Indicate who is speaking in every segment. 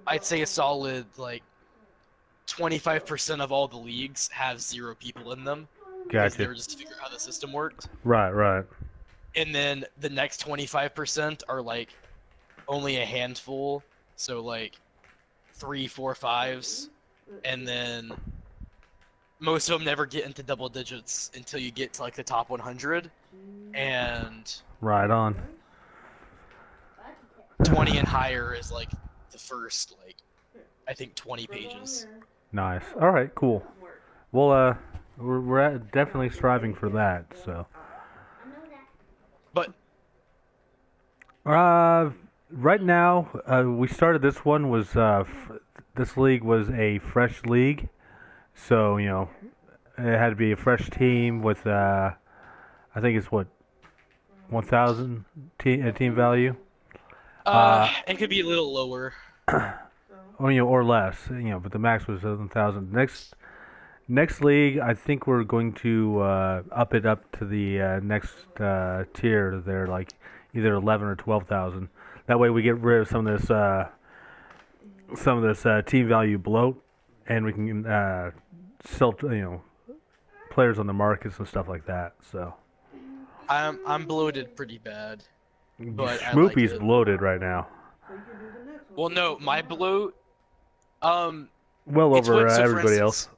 Speaker 1: I'd say a solid like 25% of all the leagues have 0 people in them because they
Speaker 2: Gotcha.
Speaker 1: were just to figure out how the system worked.
Speaker 2: Right, right.
Speaker 1: And then the next 25% are like only a handful, so like 3, 4, 5s, and then most of them never get into double digits until you get to like the top 100, and
Speaker 2: Right on.
Speaker 1: 20 and higher is like the first like I think 20 pages.
Speaker 2: Nice. All right, cool. Well, we're definitely striving for that. So.
Speaker 1: But
Speaker 2: right now, we started this one was this league was a fresh league, so you know it had to be a fresh team with I think it's what 1,000 team value.
Speaker 1: It could be a little lower.
Speaker 2: Or, you know, or less, you know, but the max was 7,000. Next league, I think we're going to up it up to the next tier. They're like either 11 or 12,000. That way, we get rid of some of this team value bloat, and we can sell, you know, players on the markets and stuff like that. So
Speaker 1: I'm bloated pretty bad, but
Speaker 2: Schmoopy's
Speaker 1: I like
Speaker 2: bloated right now.
Speaker 1: Well, no, my bloat.
Speaker 2: Well over everybody else.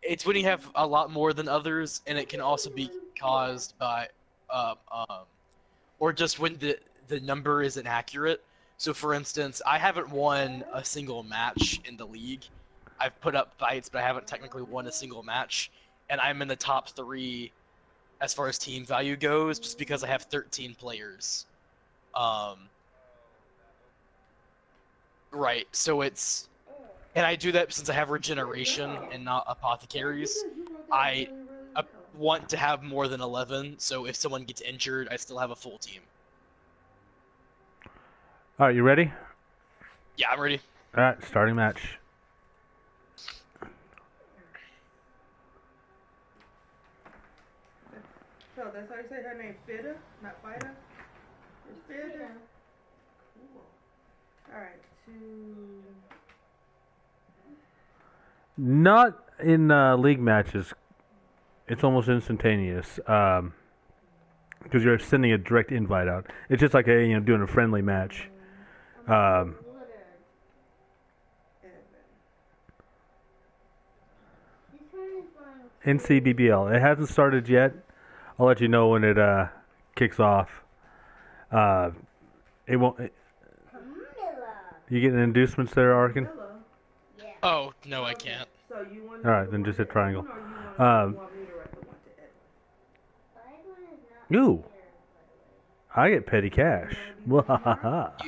Speaker 1: It's when you have a lot more than others, and it can also be caused by, or just when the number isn't accurate. So, for instance, I haven't won a single match in the league. I've put up fights, but I haven't technically won a single match, and I'm in the top 3 as far as team value goes, just because I have 13 players. Right, so it's... And I do that since I have regeneration and not apothecaries. I want to have more than 11, so if someone gets injured, I still have a full team.
Speaker 2: All right, you ready?
Speaker 1: Yeah, I'm ready.
Speaker 2: All right, starting match.
Speaker 3: So that's how you say her name, Fitter, not Fighter? It's Fitter. Cool. Alright, 2...
Speaker 2: Not in league matches. It's almost instantaneous because you're sending a direct invite out. It's just like doing a friendly match. NCBBL. It hasn't started yet. I'll let you know when it kicks off. It won't. You getting inducements there, Arkin?
Speaker 1: Oh, no, I can't.
Speaker 2: Alright, then just hit triangle. Ooh. I get petty cash.
Speaker 1: You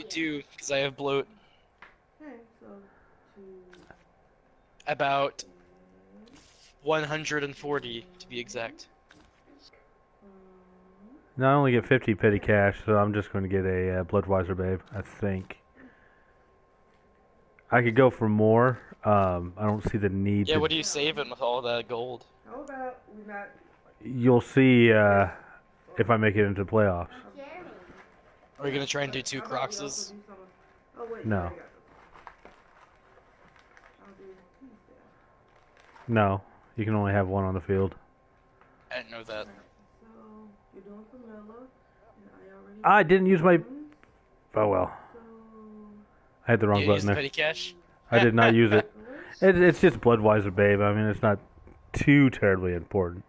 Speaker 1: do, because I have bloat. About 140, to be exact.
Speaker 2: Now I only get 50 petty cash, so I'm just going to get a Bloodweiser Babe, I think. I could go for more. I don't see the need.
Speaker 1: Yeah, what are you saving with all that gold?
Speaker 2: You'll see if I make it into playoffs.
Speaker 1: Are you going to try and do 2 Croxes?
Speaker 2: No. No. You can only have one on the field.
Speaker 1: I didn't know that.
Speaker 2: I didn't use my... Oh, well. I had the wrong button there.
Speaker 1: Petty cash?
Speaker 2: I did not use it. It's just Bloodweiser Babe. I mean, it's not too terribly important.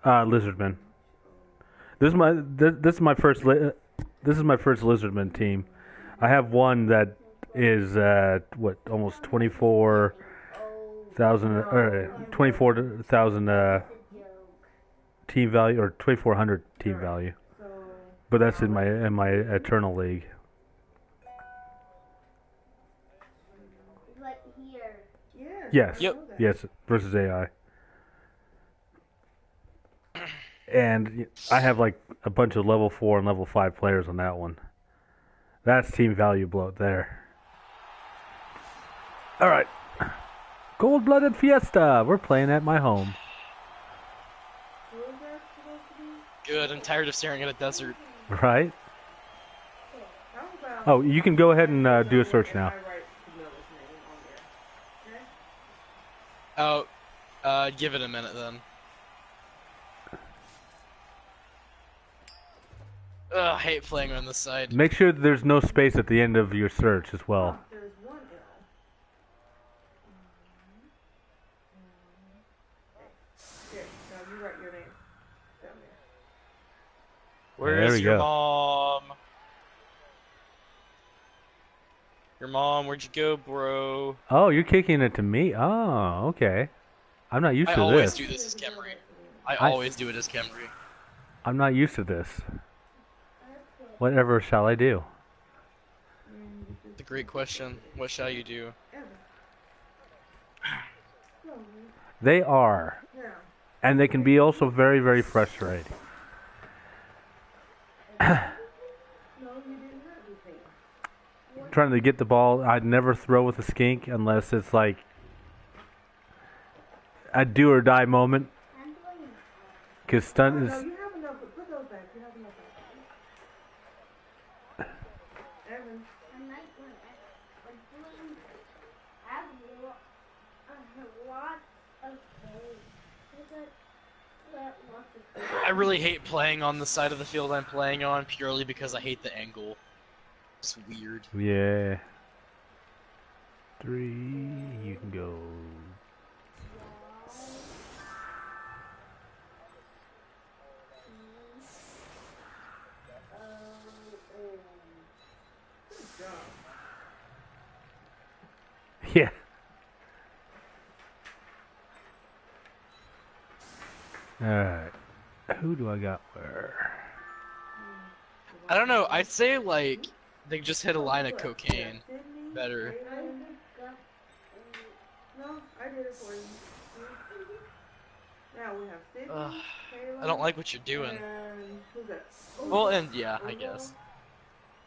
Speaker 2: Lizardmen. This is my first Lizardmen team. I have one that is almost 24,000 team value, or 2,400 team value. But that's in my Eternal League. Yes.
Speaker 1: Yep.
Speaker 2: Yes, versus AI. And I have like a bunch of level 4 and level 5 players on that one. That's team value bloat there. Alright. Cold-blooded Fiesta. We're playing at my home.
Speaker 1: Good, I'm tired of staring at a desert.
Speaker 2: Right?
Speaker 3: How about
Speaker 2: Oh, you can go ahead and do a search
Speaker 3: and
Speaker 2: now.
Speaker 3: I write Camilla's name on there. Okay?
Speaker 1: Oh, give it a minute then. Ugh, I hate playing on this side.
Speaker 2: Make sure there's no space at the end of your search as well.
Speaker 3: Oh, there's one L. Here, now you write your name down there.
Speaker 1: Where
Speaker 2: There
Speaker 1: is
Speaker 2: we
Speaker 1: your
Speaker 2: go.
Speaker 1: mom? Your mom, where'd you go, bro?
Speaker 2: Oh, you're kicking it to me? Oh, okay. I'm not used
Speaker 1: I
Speaker 2: to
Speaker 1: always
Speaker 2: this.
Speaker 1: do this as Khemri. I
Speaker 2: I-
Speaker 1: always do it as Khemri.
Speaker 2: I'm not used to this. Whatever shall I do?
Speaker 1: It's a great question. What shall you do?
Speaker 2: They are.
Speaker 3: Yeah.
Speaker 2: And they can be also very, very frustrating.
Speaker 3: No, you didn't have anything.
Speaker 2: Trying to get the ball, I'd never throw with a skink unless it's like a do or die moment. Because stun
Speaker 3: No,
Speaker 2: is.
Speaker 3: you have enough. Put those back. You have enough back. Evan.
Speaker 4: I'm not going to. I have a lot of food.
Speaker 1: I really hate playing on the side of the field I'm playing on purely because I hate the angle. It's weird.
Speaker 2: Yeah. 3, you can go. Yeah. Alright. Who do I got where?
Speaker 1: I don't know, I'd say like they just hit a line of cocaine. Better.
Speaker 3: No, I did it for you. Now we have Sydney,
Speaker 1: Ugh,
Speaker 3: Kayla,
Speaker 1: I don't like what you're doing.
Speaker 3: and who's that?
Speaker 1: Well, and yeah, I guess.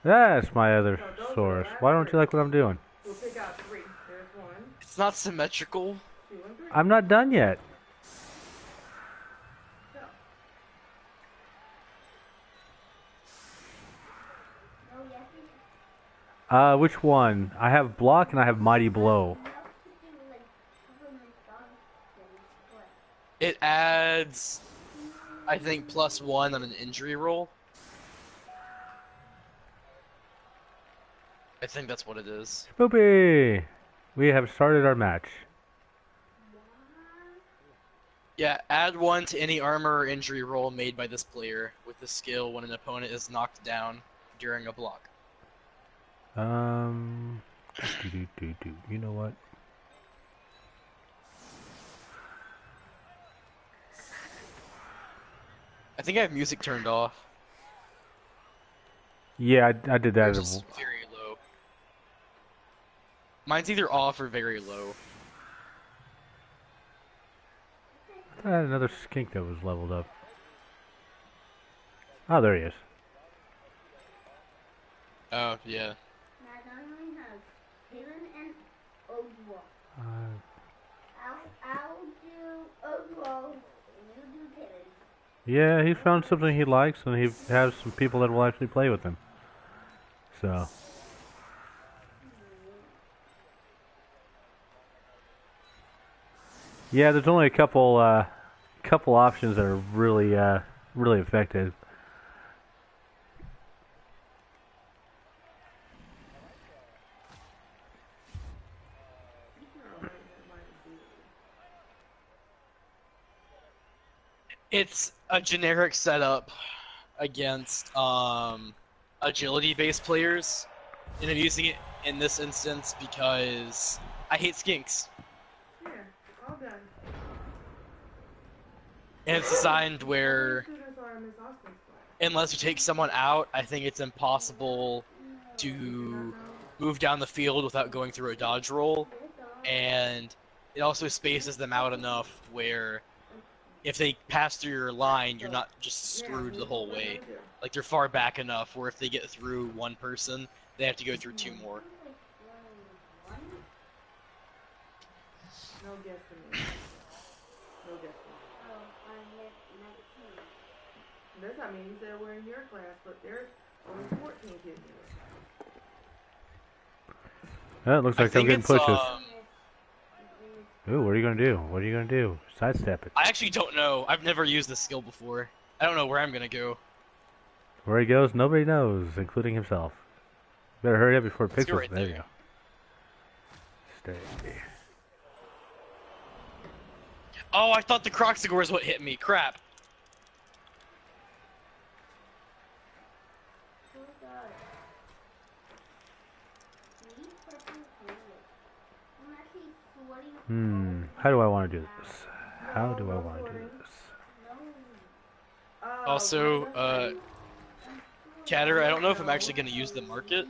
Speaker 2: That's my other source. Why don't you like what I'm doing?
Speaker 3: We'll pick out 3. There's 1,
Speaker 1: It's not symmetrical.
Speaker 3: 2, and 3.
Speaker 2: I'm not done yet. Which one? I have block and I have mighty blow.
Speaker 1: It adds, I think, +1 on an injury roll. I think that's what it is.
Speaker 2: Spoopy! We have started our match.
Speaker 1: Yeah, add 1 to any armor or injury roll made by this player with the skill when an opponent is knocked down during a block.
Speaker 2: You know what?
Speaker 1: I think I have music turned off.
Speaker 2: Yeah, I did that.
Speaker 1: Yours is very low. Mine's either off or very low.
Speaker 2: I had another skink that was leveled up. Oh, there he is.
Speaker 1: Oh, yeah.
Speaker 4: Only has Kaylin and Oswald. I'll do Oswald, and you do Kaylin.
Speaker 2: Yeah, he found something he likes, and he has some people that will actually play with him. So. Yeah, there's only a couple options that are really really effective.
Speaker 1: It's a generic setup against agility-based players, and I'm using it in this instance because I hate skinks.
Speaker 3: Yeah, all done.
Speaker 1: And it's designed where,
Speaker 3: Students are in Miss Austin's class.
Speaker 1: unless you take someone out, I think it's impossible to move down the field without going through a dodge roll, and it also spaces them out enough where if they pass through your line, you're not just screwed the whole way. Like, they're far back enough where if they get through one person, they have to go through 2 more.
Speaker 3: No guessing. No guessing.
Speaker 4: Oh, I hit 19.
Speaker 3: That's, I mean, you said we're in your class, but there's only 14 kids in your class.
Speaker 2: Oh, it looks
Speaker 1: I
Speaker 2: like they're
Speaker 1: think
Speaker 2: getting
Speaker 1: it's
Speaker 2: pushes. Ooh, what are you gonna do? What are you gonna do? Sidestep it.
Speaker 1: I actually don't know. I've never used this skill before. I don't know where I'm gonna go.
Speaker 2: Where he goes, nobody knows, including himself. Better hurry up before
Speaker 1: Let's go
Speaker 2: Pixels.
Speaker 1: right
Speaker 2: There you
Speaker 1: there.
Speaker 2: go. Stay.
Speaker 1: Oh, I thought the Croxigore is what hit me. Crap.
Speaker 2: How do I want to do this? How do I want to do this?
Speaker 1: Also, Catter, I don't know if I'm actually gonna use the market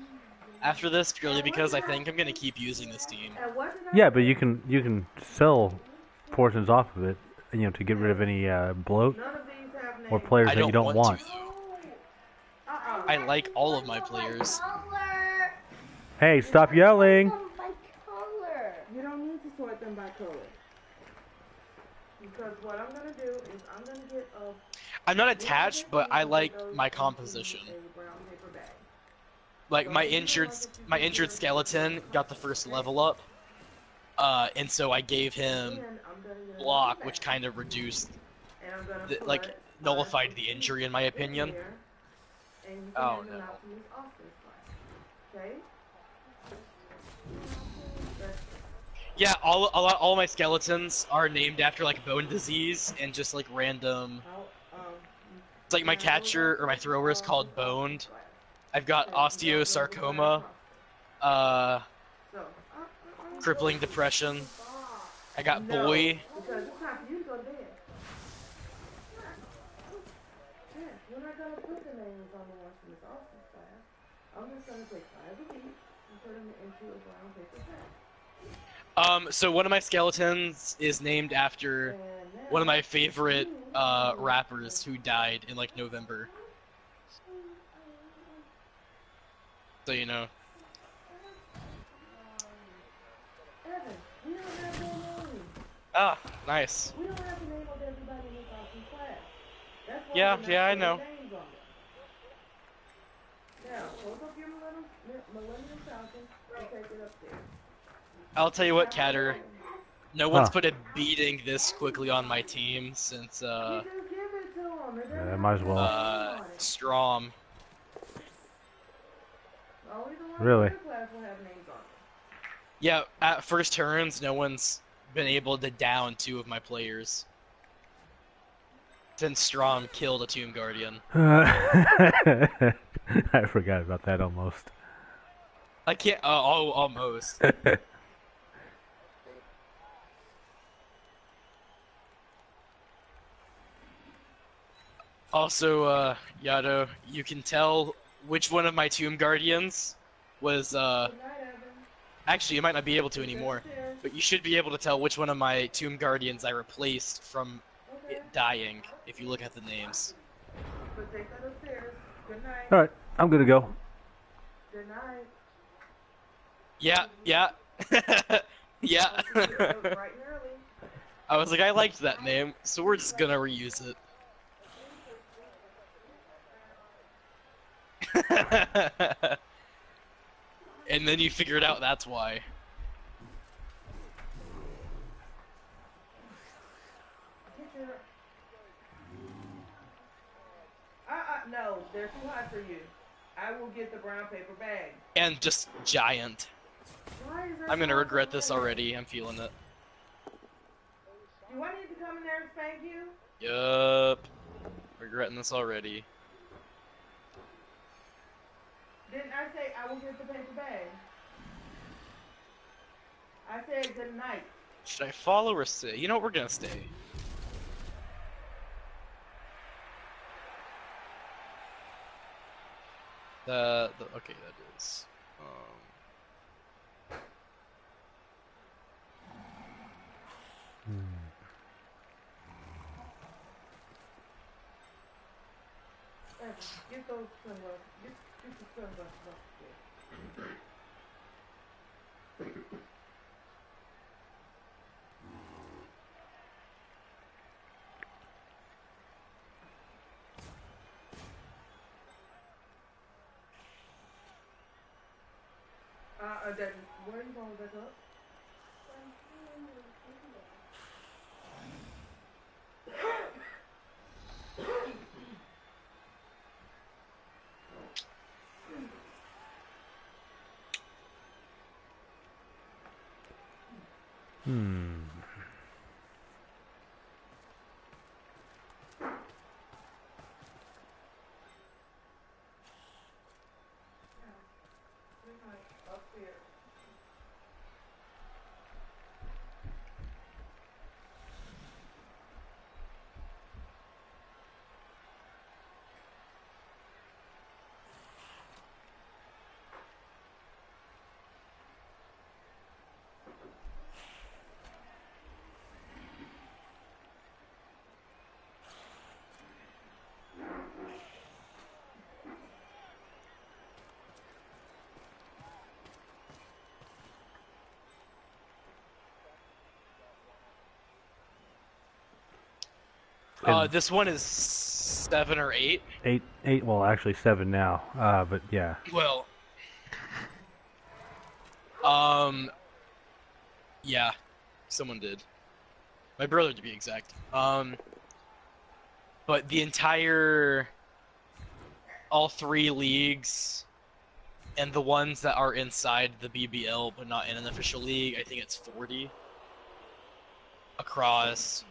Speaker 1: after this, purely because I think I'm gonna keep using this team.
Speaker 2: Yeah, but you can sell portions off of it, you know, to get rid of any bloat
Speaker 3: None of these have names.
Speaker 2: or players
Speaker 1: I
Speaker 2: that you don't want.
Speaker 1: to, though. I like all of my players.
Speaker 2: Hey, stop yelling!
Speaker 3: You don't need to sort them by color. Because what I'm going to do is I'm going to get a
Speaker 1: I'm not attached, but I like my composition.
Speaker 3: brown paper bag.
Speaker 1: Like my injured skeleton got the first level up, and so I gave him
Speaker 3: Then I'm going to get
Speaker 1: block, which kind of reduced,
Speaker 3: and I'm going to
Speaker 1: like nullified the injury in my opinion.
Speaker 3: and you can
Speaker 1: Oh,
Speaker 3: hand them
Speaker 1: no.
Speaker 3: out to Miss Austin's class. Okay?
Speaker 1: Yeah, all my skeletons are named after like bone disease and just like random. It's like my catcher or my thrower is called Boned. I've got osteosarcoma, crippling depression. I got Boy.
Speaker 3: Because it's time for you to go to bed. Yeah, we're not going to put the names on the ones from Miss Austin's class. I'm just going to take 5 of these and put them into a brown paper bag.
Speaker 1: So one of my skeletons is named after one of my favorite rappers who died in like November. So you know.
Speaker 3: Evan, we don't have their names.
Speaker 1: Ah, nice.
Speaker 3: We don't have the name of everybody in Miss Austin's class. That's why
Speaker 1: Yeah,
Speaker 3: we're not
Speaker 1: yeah, I
Speaker 3: putting
Speaker 1: know.
Speaker 3: names on them. Now, close up your Millennium Falcon and take it upstairs.
Speaker 1: I'll tell you what, Catter. No one's put a beating this quickly on my team since
Speaker 3: You just give it to them. It doesn't
Speaker 2: might as
Speaker 3: have
Speaker 2: well.
Speaker 3: to be on it.
Speaker 1: Strom.
Speaker 3: Only the ones
Speaker 2: Really?
Speaker 3: in your class will have names on it.
Speaker 1: Yeah, at first turns, no one's been able to down 2 of my players. Since Strom killed a Tomb Guardian.
Speaker 2: I forgot about that almost.
Speaker 1: I can't. Oh, almost. Also, Yado, you can tell which one of my Tomb Guardians was,
Speaker 3: Good night, Evan.
Speaker 1: actually, you might not be able to anymore,
Speaker 3: Upstairs.
Speaker 1: but you should be able to tell which one of my Tomb Guardians I replaced from
Speaker 3: Okay.
Speaker 1: it dying, if you look at the names.
Speaker 3: But take that upstairs. Good night.
Speaker 2: Alright, I'm gonna go.
Speaker 3: Good night.
Speaker 1: Yeah, yeah. Yeah.
Speaker 3: I'll see you bright and early.
Speaker 1: I was like, I liked that name, so we're just gonna reuse it. And then you figured out that's why.
Speaker 3: Get your... no, they're too hot for you. I will get the brown paper bag.
Speaker 1: And just giant.
Speaker 3: Why is that
Speaker 1: I'm gonna
Speaker 3: so hot
Speaker 1: regret
Speaker 3: for
Speaker 1: this
Speaker 3: you?
Speaker 1: already, I'm feeling it.
Speaker 3: Do I need to come in there and spank you?
Speaker 1: Yup. Regretting this already.
Speaker 3: Didn't I say I will get the paper bag? I said good night.
Speaker 1: Should I follow or stay? You know what, we're gonna stay. Okay, that is.
Speaker 3: Evan, get those sunglasses. Get the sunglasses off the chair. Then where are you going back up? Upstairs.
Speaker 1: This one is 7 or 8.
Speaker 2: Eight. Well, actually 7 now. But yeah.
Speaker 1: Well, yeah, someone did. My brother, to be exact. But the entire, all 3 leagues, and the ones that are inside the BBL but not in an official league, I think it's 40 across.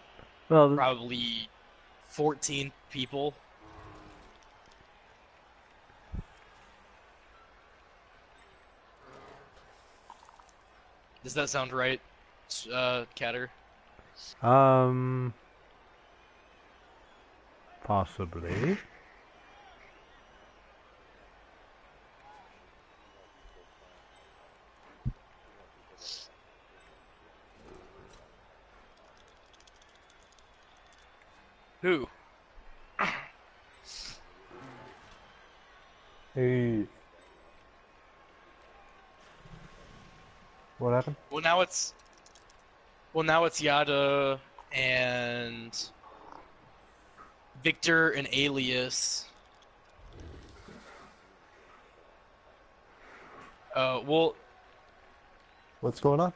Speaker 2: Well,
Speaker 1: Probably 14 people. Does that sound right, Catter?
Speaker 2: Possibly.
Speaker 1: Who?
Speaker 5: Hey. What happened?
Speaker 1: Well, now it's Yada and Victor and Alias. Well,
Speaker 5: What's going on?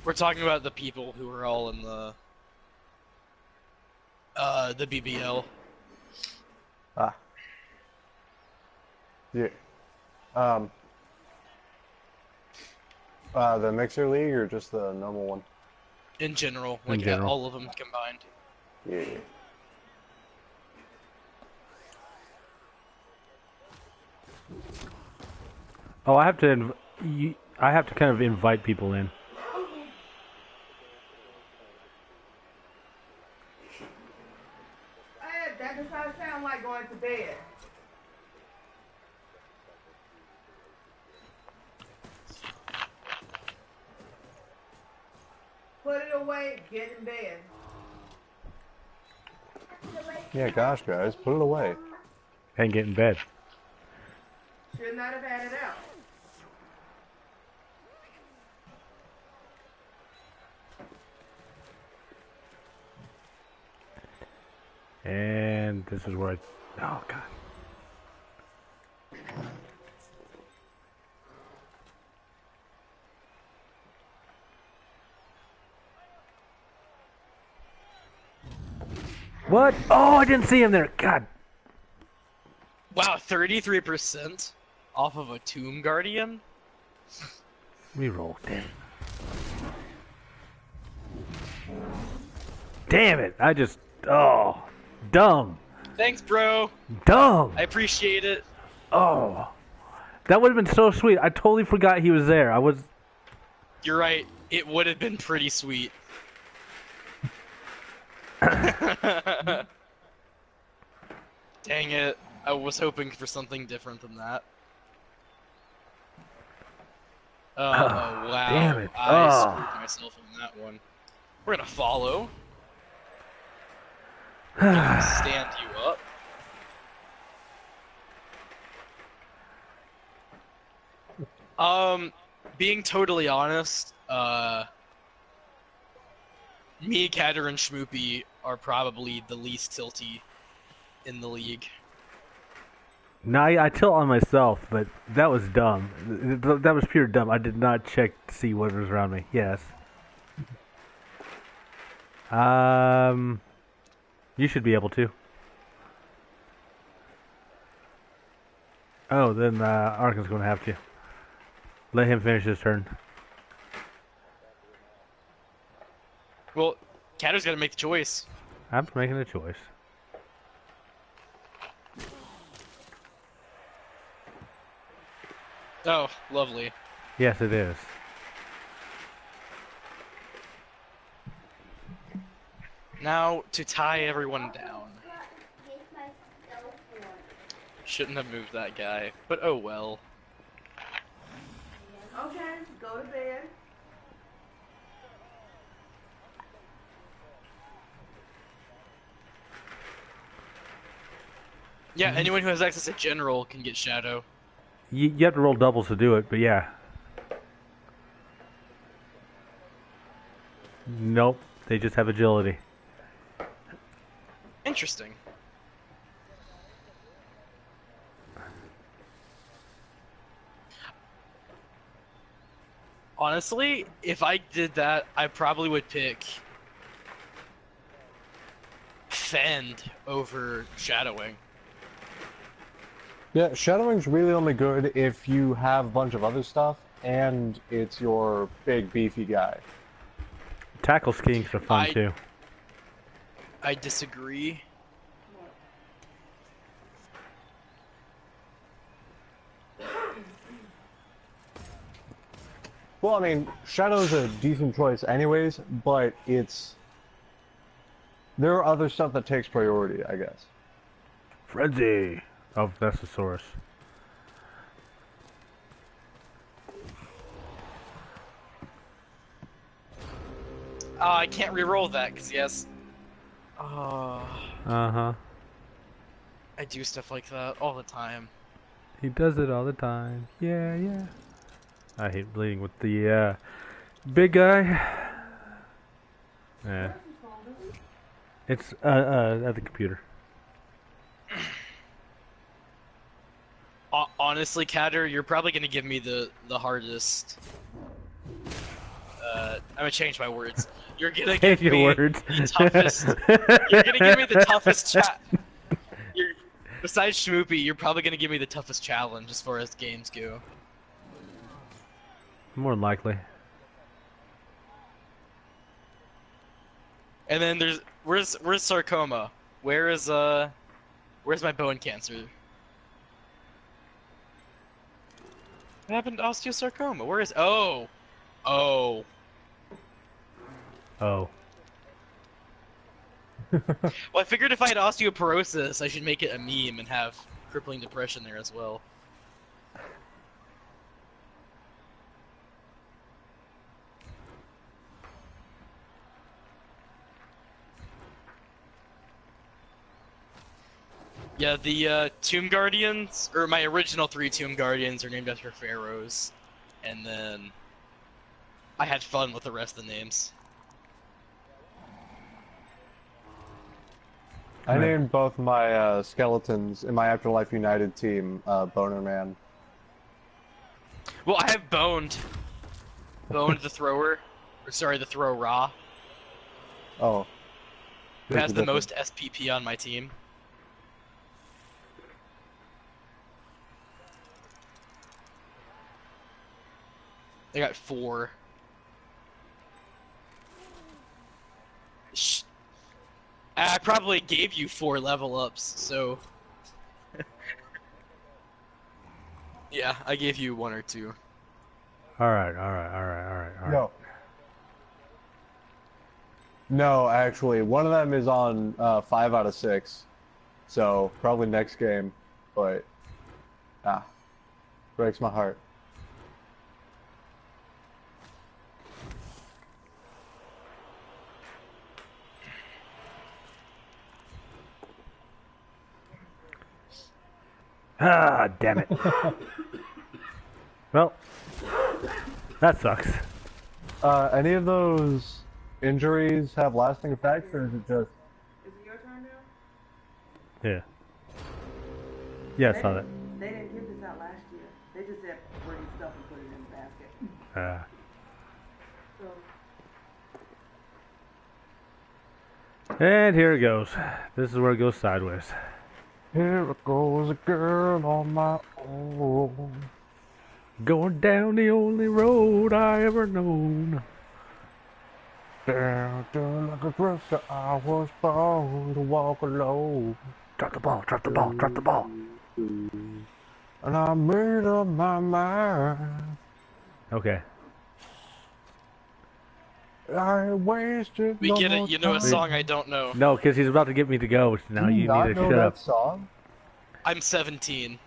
Speaker 1: we're talking about the people who are all in the BBL.
Speaker 5: Ah. Yeah. The Mixer League or just the normal one?
Speaker 1: In general,
Speaker 2: In
Speaker 1: like
Speaker 2: general.
Speaker 1: all of them combined.
Speaker 5: Yeah.
Speaker 2: Oh, I have to. I have to kind of invite people in.
Speaker 3: Hey, that does not sound like going to bed. Put it away, get in bed.
Speaker 5: Yeah, gosh, guys, put it away.
Speaker 2: And get in bed.
Speaker 3: Should not have had it out.
Speaker 2: And this is where oh god. What? Oh, I didn't see him there. God.
Speaker 1: Wow, 33% off of a Tomb Guardian?
Speaker 2: Reroll. Damn it. I just. Oh. Dumb.
Speaker 1: Thanks, bro.
Speaker 2: Dumb.
Speaker 1: I appreciate it.
Speaker 2: Oh. That would have been so sweet. I totally forgot he was there. I was.
Speaker 1: You're right. It would have been pretty sweet. Dang it. I was hoping for something different than that. Oh, wow.
Speaker 2: Damn it.
Speaker 1: I
Speaker 2: Oh.
Speaker 1: screwed myself on that one. We're gonna follow. We're gonna stand you up. Being totally honest, me, Catter, and Schmoopy are probably the least tilty in the league.
Speaker 2: No, I tilt on myself, but that was dumb. That was pure dumb. I did not check to see what was around me. Yes. You should be able to. Oh, then Arkin's going to have to. Let him finish his turn.
Speaker 1: Well, Catter's got to make the choice.
Speaker 2: I'm making a choice.
Speaker 1: Oh, lovely.
Speaker 2: Yes, it is.
Speaker 1: Now to tie everyone down. Shouldn't have moved that guy, but oh well.
Speaker 3: Okay, go to bed.
Speaker 1: Yeah, anyone who has access to general can get shadow.
Speaker 2: You have to roll doubles to do it, but yeah. Nope, they just have agility.
Speaker 1: Interesting. Honestly, if I did that, I probably would pick Fend over Shadowing.
Speaker 5: Yeah, shadowing's really only good if you have a bunch of other stuff and it's your big beefy guy.
Speaker 2: Tackle skinks are fun too.
Speaker 1: I disagree.
Speaker 5: Well, I mean, Shadow's a decent choice anyways, but there are other stuff that takes priority, I guess.
Speaker 2: Frenzy! Oh, that's the source.
Speaker 1: I can't re-roll that, because yes.
Speaker 2: Uh-huh.
Speaker 1: I do stuff like that all the time.
Speaker 2: He does it all the time. Yeah, yeah. I hate bleeding with the big guy. Yeah. It's at the computer.
Speaker 1: Honestly, Catter, you're probably gonna give me the hardest. I'm gonna change my words. You're gonna give me the toughest. You're gonna give me the toughest chat. Besides Schmoopy, you're probably gonna give me the toughest challenge as far as games go.
Speaker 2: More than likely.
Speaker 1: And then where's sarcoma? Where's my bone cancer? What happened to osteosarcoma? Where is oh.
Speaker 2: Oh.
Speaker 1: Well, I figured if I had osteoporosis, I should make it a meme and have crippling depression there as well. Yeah, the Tomb Guardians, or my original 3 Tomb Guardians, are named after pharaohs, and then I had fun with the rest of the names.
Speaker 5: I named both my skeletons in my Afterlife United team Boner Man.
Speaker 1: Well, I have Boned the thrower, or sorry, the throw raw.
Speaker 5: Oh.
Speaker 1: Who has the most SPP on my team. I got 4. I probably gave you 4 level ups, so... yeah, I gave you 1 or 2.
Speaker 2: Alright.
Speaker 5: No. No, actually, one of them is on 5 out of 6. So, probably next game. But, breaks my heart.
Speaker 2: Ah, damn it. Well, that sucks.
Speaker 5: Any of those injuries have lasting effects, or is it just...
Speaker 3: Is it your turn now?
Speaker 2: Yeah. Yeah, I saw that.
Speaker 3: They didn't give this out last year. They just said bring stuff and put it in the basket. So.
Speaker 2: And here it goes. This is where it goes sideways.
Speaker 5: Here goes a girl on my own.
Speaker 2: Going down the only road I ever known.
Speaker 5: Down like a drifter, I was born to walk alone.
Speaker 2: Drop the ball, drop the ball, drop the ball.
Speaker 5: And I made up my mind.
Speaker 2: Okay.
Speaker 5: I wasted
Speaker 1: We
Speaker 5: no
Speaker 1: get it. You know a
Speaker 5: time.
Speaker 1: song I don't know.
Speaker 2: No, because he's about to get me to go. Now you
Speaker 5: not
Speaker 2: need to
Speaker 5: know
Speaker 2: shut
Speaker 5: that
Speaker 2: up.
Speaker 5: song?
Speaker 1: I'm 17.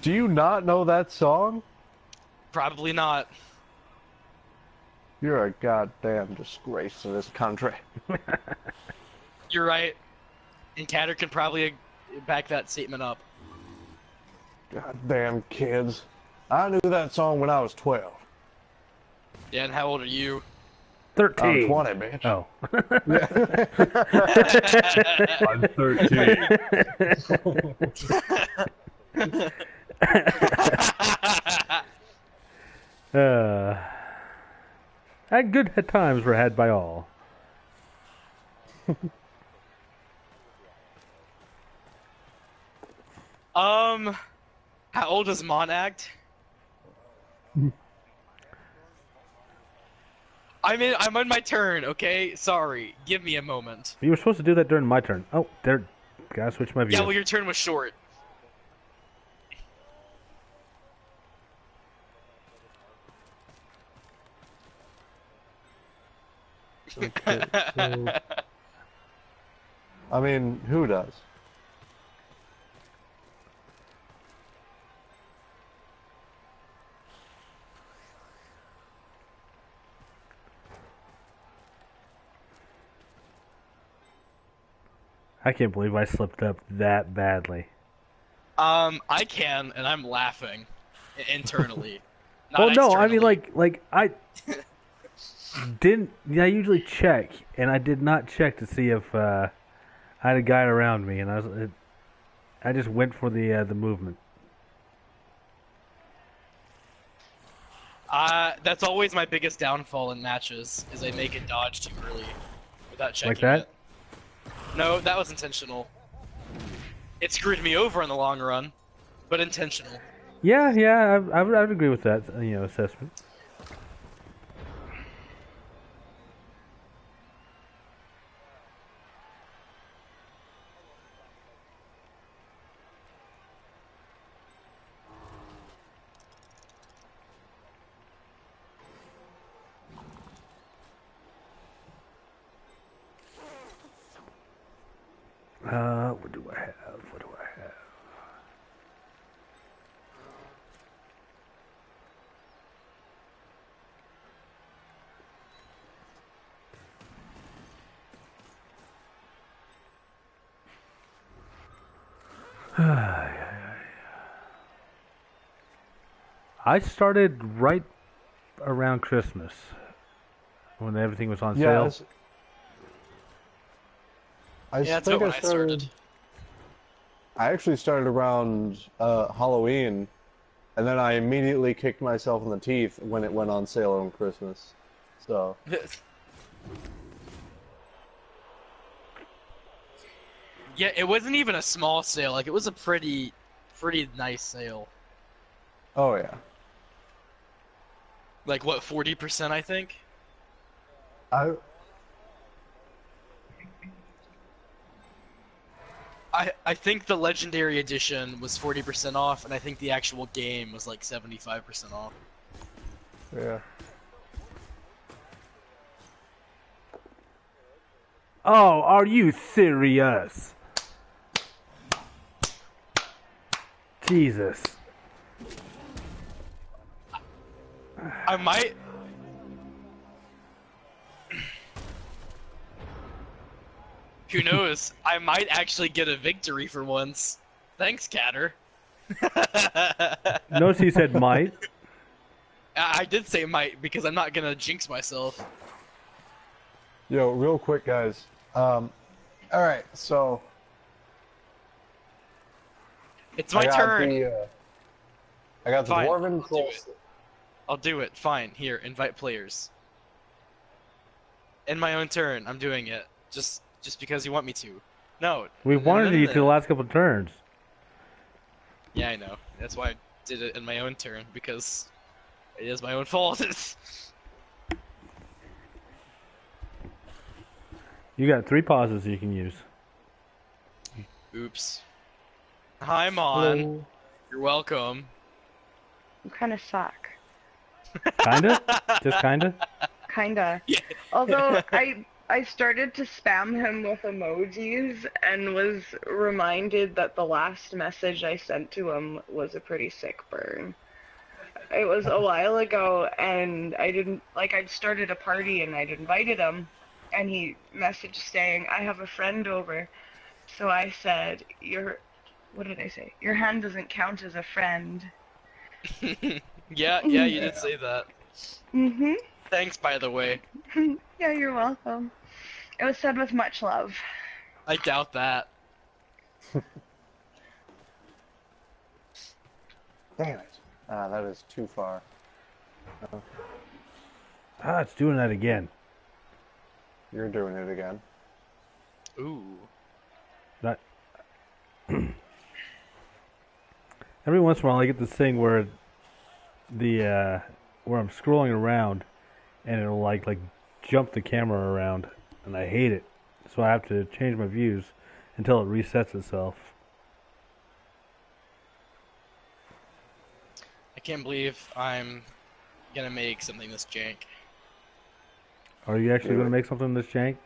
Speaker 5: Do you not know that song?
Speaker 1: Probably not.
Speaker 5: You're a goddamn disgrace to this country.
Speaker 1: You're right. And Catter can probably back that statement up.
Speaker 5: Goddamn kids. I knew that song when I was 12.
Speaker 1: Yeah, and how old are you?
Speaker 2: 13.
Speaker 5: I'm 20, bitch.
Speaker 2: Oh.
Speaker 5: I'm 13.
Speaker 2: And good times were had by all.
Speaker 1: How old does Mon act? I'm on my turn, okay? Sorry. Give me a moment.
Speaker 2: You were supposed to do that during my turn. Oh, there. Gotta switch my view.
Speaker 1: Yeah, well, your turn was short.
Speaker 5: Okay, so... I mean, who does?
Speaker 2: I can't believe I slipped up that badly.
Speaker 1: I can, and I'm laughing internally. Not
Speaker 2: Well, no, I mean,
Speaker 1: externally.
Speaker 2: like I didn't. I usually check, and I did not check to see if I had a guy around me, and I just went for the movement.
Speaker 1: That's always my biggest downfall in matches, is I make a dodge too early without checking
Speaker 2: Like that?
Speaker 1: it. No, that was intentional. It screwed me over in the long run, but intentional.
Speaker 2: Yeah, I would agree with that, assessment. What do I have? What do I have? I started right around Christmas when everything was on sale.
Speaker 5: Yes. I
Speaker 1: Yeah, that's
Speaker 5: think
Speaker 1: when
Speaker 5: I
Speaker 1: I started.
Speaker 5: I actually started around Halloween, and then I immediately kicked myself in the teeth when it went on sale on Christmas. So
Speaker 1: Yeah, it wasn't even a small sale. Like, it was a pretty nice sale.
Speaker 5: oh yeah.
Speaker 1: Like, what, 40%, I think? I think the Legendary Edition was 40% off, and I think the actual game was like 75% off.
Speaker 5: Yeah.
Speaker 2: Oh, are you serious? Jesus.
Speaker 1: I might... Who knows? I might actually get a victory for once. Thanks, Catter.
Speaker 2: Notice he said might.
Speaker 1: I did say might, because I'm not gonna jinx myself.
Speaker 5: Yo, real quick, guys. All right, so
Speaker 1: It's my turn.
Speaker 5: I got the
Speaker 1: Fine,
Speaker 5: dwarven
Speaker 1: I'll do
Speaker 5: troll.
Speaker 1: it. I'll do it. Fine. Here, invite players. In my own turn, I'm doing it. Just because you want me to. No.
Speaker 2: We
Speaker 1: no, no,
Speaker 2: wanted
Speaker 1: no,
Speaker 2: you
Speaker 1: no,
Speaker 2: to the
Speaker 1: no.
Speaker 2: last couple of turns.
Speaker 1: Yeah, I know. That's why I did it in my own turn, because it is my own fault.
Speaker 2: You got 3 pauses you can use.
Speaker 1: Oops. Hi, Mon.
Speaker 2: Hello.
Speaker 1: You're welcome.
Speaker 6: You kind of suck.
Speaker 2: Kinda? Just kinda?
Speaker 6: Kinda. Although I started to spam him with emojis and was reminded that the last message I sent to him was a pretty sick burn. It was a while ago, and I'd started a party and I'd invited him, and he messaged saying, I have a friend over. So I said, what did I say? Your hand doesn't count as a friend.
Speaker 1: Yeah, you did say that.
Speaker 6: Mm-hmm.
Speaker 1: Thanks, by the way.
Speaker 6: Yeah, you're welcome. It was said with much love.
Speaker 1: I doubt that.
Speaker 5: Damn it. That is too far.
Speaker 2: Ah, it's doing that again.
Speaker 5: You're doing it again.
Speaker 1: Ooh.
Speaker 2: That... Every once in a while I get this thing where where I'm scrolling around and it'll like jump the camera around, and I hate it. So I have to change my views until it resets itself.
Speaker 1: I can't believe I'm gonna make something this jank.
Speaker 2: Are you actually going to make something this jank?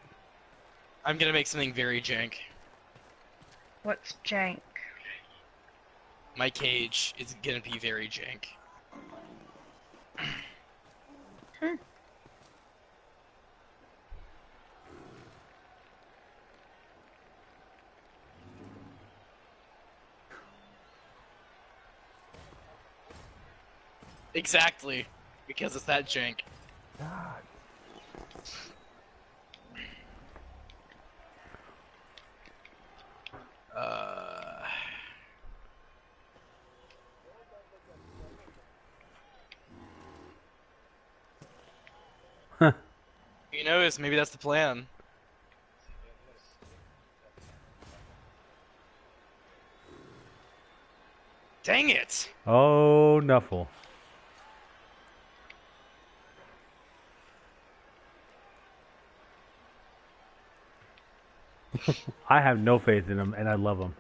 Speaker 1: I'm gonna make something very jank.
Speaker 6: What's jank?
Speaker 1: My cage is gonna be very jank. Exactly, because it's that jank.
Speaker 5: God.
Speaker 1: Who knows? Maybe that's the plan. Dang it!
Speaker 2: Oh, Nuffle. I have no faith in him, and I love him.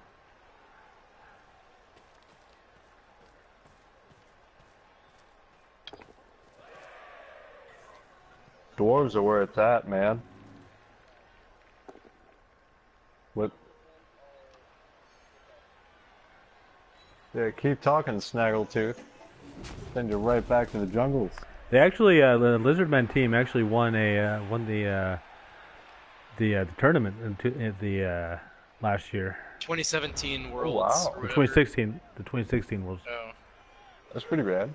Speaker 5: Dwarves are where it's at, man. What? Yeah, keep talking, Snaggletooth. Send you right back to the jungles.
Speaker 2: They actually, the Lizardmen team actually won the tournament in the last year.
Speaker 1: 2017
Speaker 5: Oh,
Speaker 1: Worlds.
Speaker 5: wow.
Speaker 1: or
Speaker 2: The
Speaker 1: whatever.
Speaker 2: 2016 was.
Speaker 1: Oh.
Speaker 5: That's pretty bad.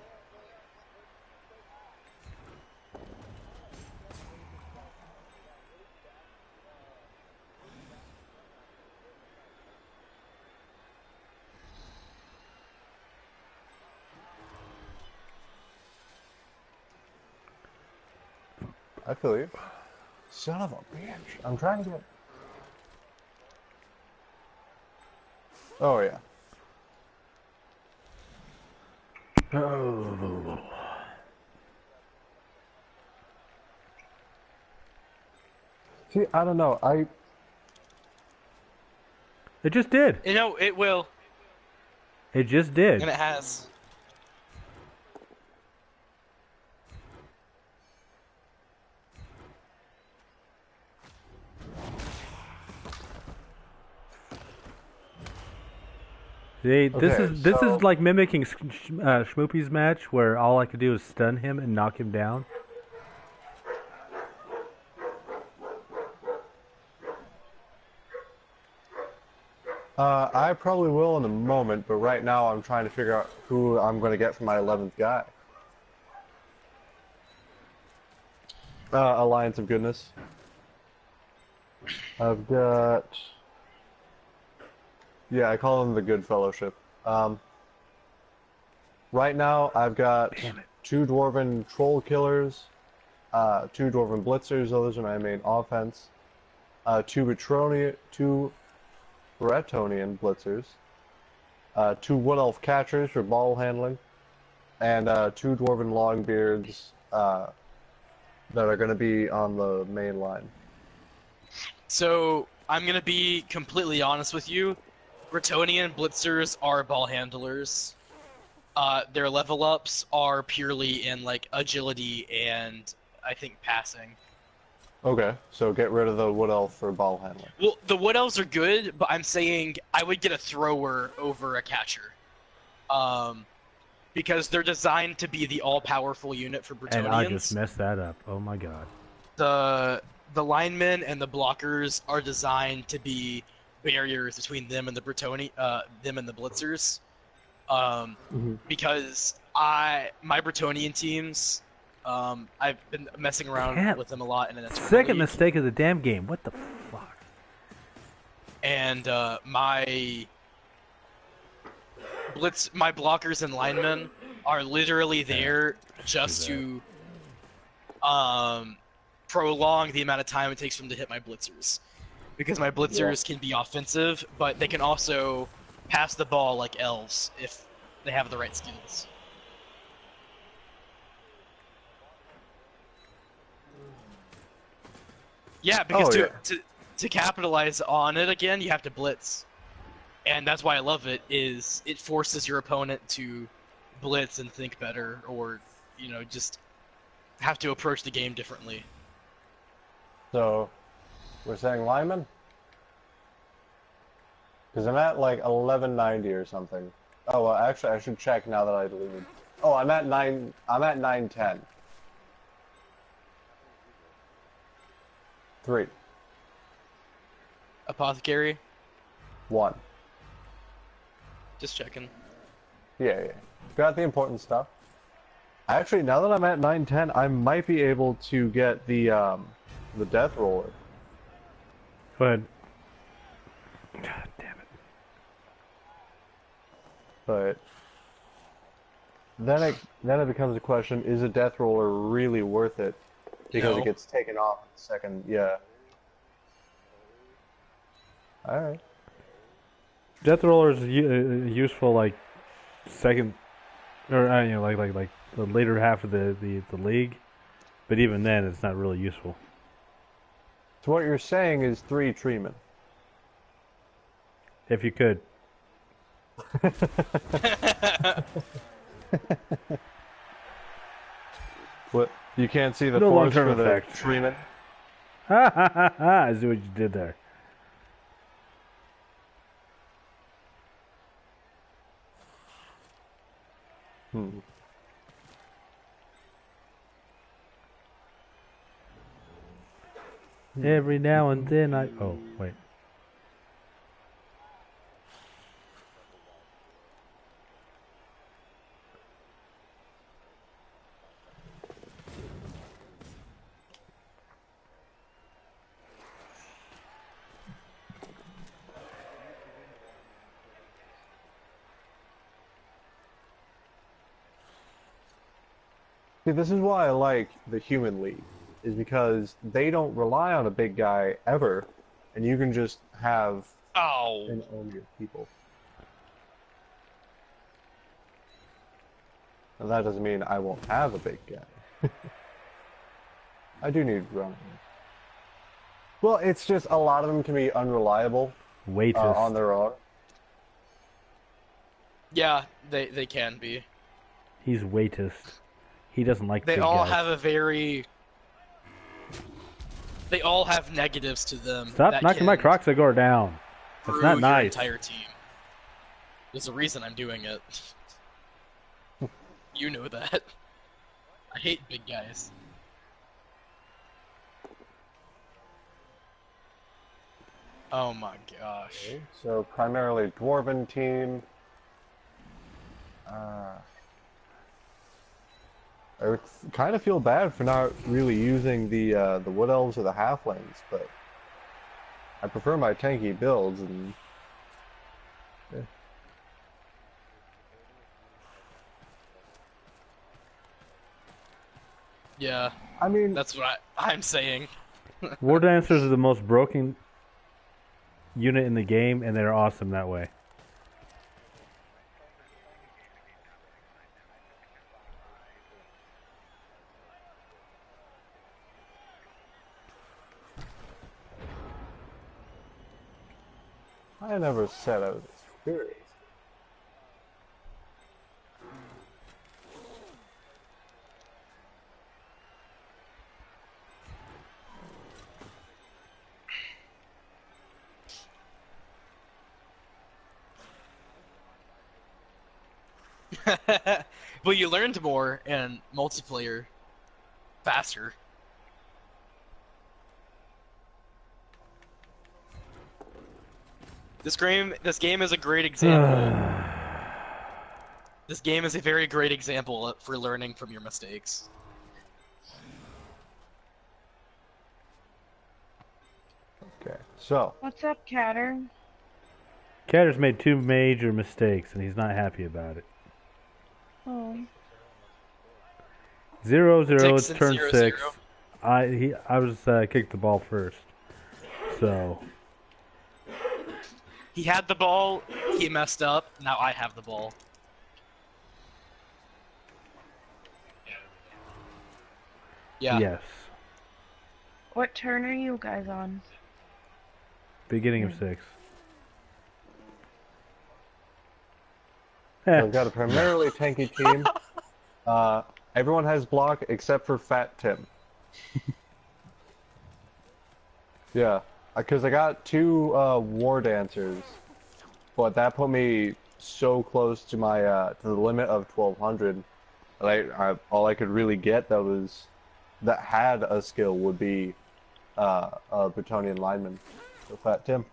Speaker 5: I feel you. Son of a bitch. I'm trying to get... Oh, yeah.
Speaker 2: Oh.
Speaker 5: See, I don't know.
Speaker 2: It just did.
Speaker 1: You know, it will.
Speaker 2: It just did.
Speaker 1: And it has.
Speaker 2: This
Speaker 5: Okay,
Speaker 2: is
Speaker 5: so-
Speaker 2: like mimicking Schmoopy's match, where all I could do is stun him and knock him down.
Speaker 5: I probably will in a moment, but right now I'm trying to figure out who I'm going to get for my 11th guy. Alliance of Goodness. I've got... Yeah, I call them the Good Fellowship. Right now, I've got
Speaker 2: Damn it.
Speaker 5: 2 Dwarven Troll Killers, 2 Dwarven Blitzers, those are my main offense, 2 Bretonnian Blitzers, 2 Wood Elf Catchers for ball handling, and 2 Dwarven Longbeards that are going to be on the main line.
Speaker 1: So I'm gonna be completely honest with you. Bretonian Blitzers are ball handlers. Their level ups are purely in like agility and I think passing.
Speaker 5: Okay, so get rid of the Wood Elf for ball handling.
Speaker 1: Well, the Wood Elves are good, but I'm saying I would get a thrower over a catcher. Because they're designed to be the all-powerful unit for Bretonians.
Speaker 2: And I just messed that up. Oh my god.
Speaker 1: The linemen and the blockers are designed to be barriers between them and the them and the Blitzers. Because my Bretonian teams, I've been messing around with them a lot in an eternal
Speaker 2: Second
Speaker 1: league.
Speaker 2: mistake of the damn game. What the fuck?
Speaker 1: And my blockers and linemen are literally there just to prolong the amount of time it takes for them to hit my blitzers. Because my blitzers can be offensive, but they can also pass the ball like elves if they have the right skills. Yeah, because to capitalize on it again, you have to blitz. And that's why I love it, is it forces your opponent to blitz and think better, or, you know, just have to approach the game differently.
Speaker 5: So, we're saying lineman? Because I'm at like 1190 or something. Oh, well, actually, I should check now that I deleted. Oh, I'm at 910. 3.
Speaker 1: Apothecary?
Speaker 5: 1.
Speaker 1: Just checking.
Speaker 5: Yeah. Got the important stuff. Actually, now that I'm at 910, I might be able to get the Death Roller.
Speaker 2: Go ahead. God damn it.
Speaker 5: But then it becomes a question: is a Death Roller really worth it? Because
Speaker 1: No.
Speaker 5: it gets taken off in the second. Yeah. All right.
Speaker 2: Death Roller is useful, like second, or you know, like the later half of the league, but even then, it's not really useful.
Speaker 5: So what you're saying is 3 treatment.
Speaker 2: If you could.
Speaker 5: What? You can't see the
Speaker 2: No
Speaker 5: force
Speaker 2: long-term
Speaker 5: for the
Speaker 2: effect.
Speaker 5: treatment?
Speaker 2: Ha ha ha ha! I see what you did there. Every now and then I... Oh, wait.
Speaker 5: See, this is why I like the Human League, is because they don't rely on a big guy ever, and you can just have and own your people. And that doesn't mean I won't have a big guy. I do need running. Well, it's just a lot of them can be unreliable on their own.
Speaker 1: Yeah, they can be.
Speaker 2: He's weightest. He doesn't like
Speaker 1: They
Speaker 2: big
Speaker 1: all
Speaker 2: guys.
Speaker 1: have a very... They all have negatives to them.
Speaker 2: Stop
Speaker 1: that
Speaker 2: knocking my
Speaker 1: can
Speaker 2: Croxagore down. That's
Speaker 1: brew
Speaker 2: not
Speaker 1: your
Speaker 2: nice.
Speaker 1: entire team. There's a reason I'm doing it. You know that. I hate big guys. Oh my gosh.
Speaker 5: Okay, so primarily Dwarven team. I kind of feel bad for not really using the Wood Elves or the Halflings, but I prefer my tanky builds, and
Speaker 1: Yeah,
Speaker 5: I mean,
Speaker 1: that's what I'm saying.
Speaker 2: War Dancers are the most broken unit in the game, and they're awesome that way.
Speaker 5: I never said I was experienced.
Speaker 1: But you learned more in multiplayer faster. This game is a great example. This game is a very great example for learning from your mistakes.
Speaker 5: Okay, so
Speaker 6: What's up, Catter?
Speaker 2: Catter's made 2 major mistakes, and he's not happy about it.
Speaker 6: Oh.
Speaker 2: 0-0. It's
Speaker 1: 6 and
Speaker 2: turn
Speaker 1: 0-0.
Speaker 2: 6. I was kicked the ball first, so
Speaker 1: He had the ball, he messed up, now I have the ball. Yeah.
Speaker 2: yes.
Speaker 6: What turn are you guys on?
Speaker 2: Beginning of 6.
Speaker 5: so we've got a primarily tanky team. Everyone has block except for Fat Tim. Yeah, because I got 2 War Dancers, but that put me so close to my to the limit of 1200. All I could really get that had a skill would be a Bretonian lineman, so Fat Tim.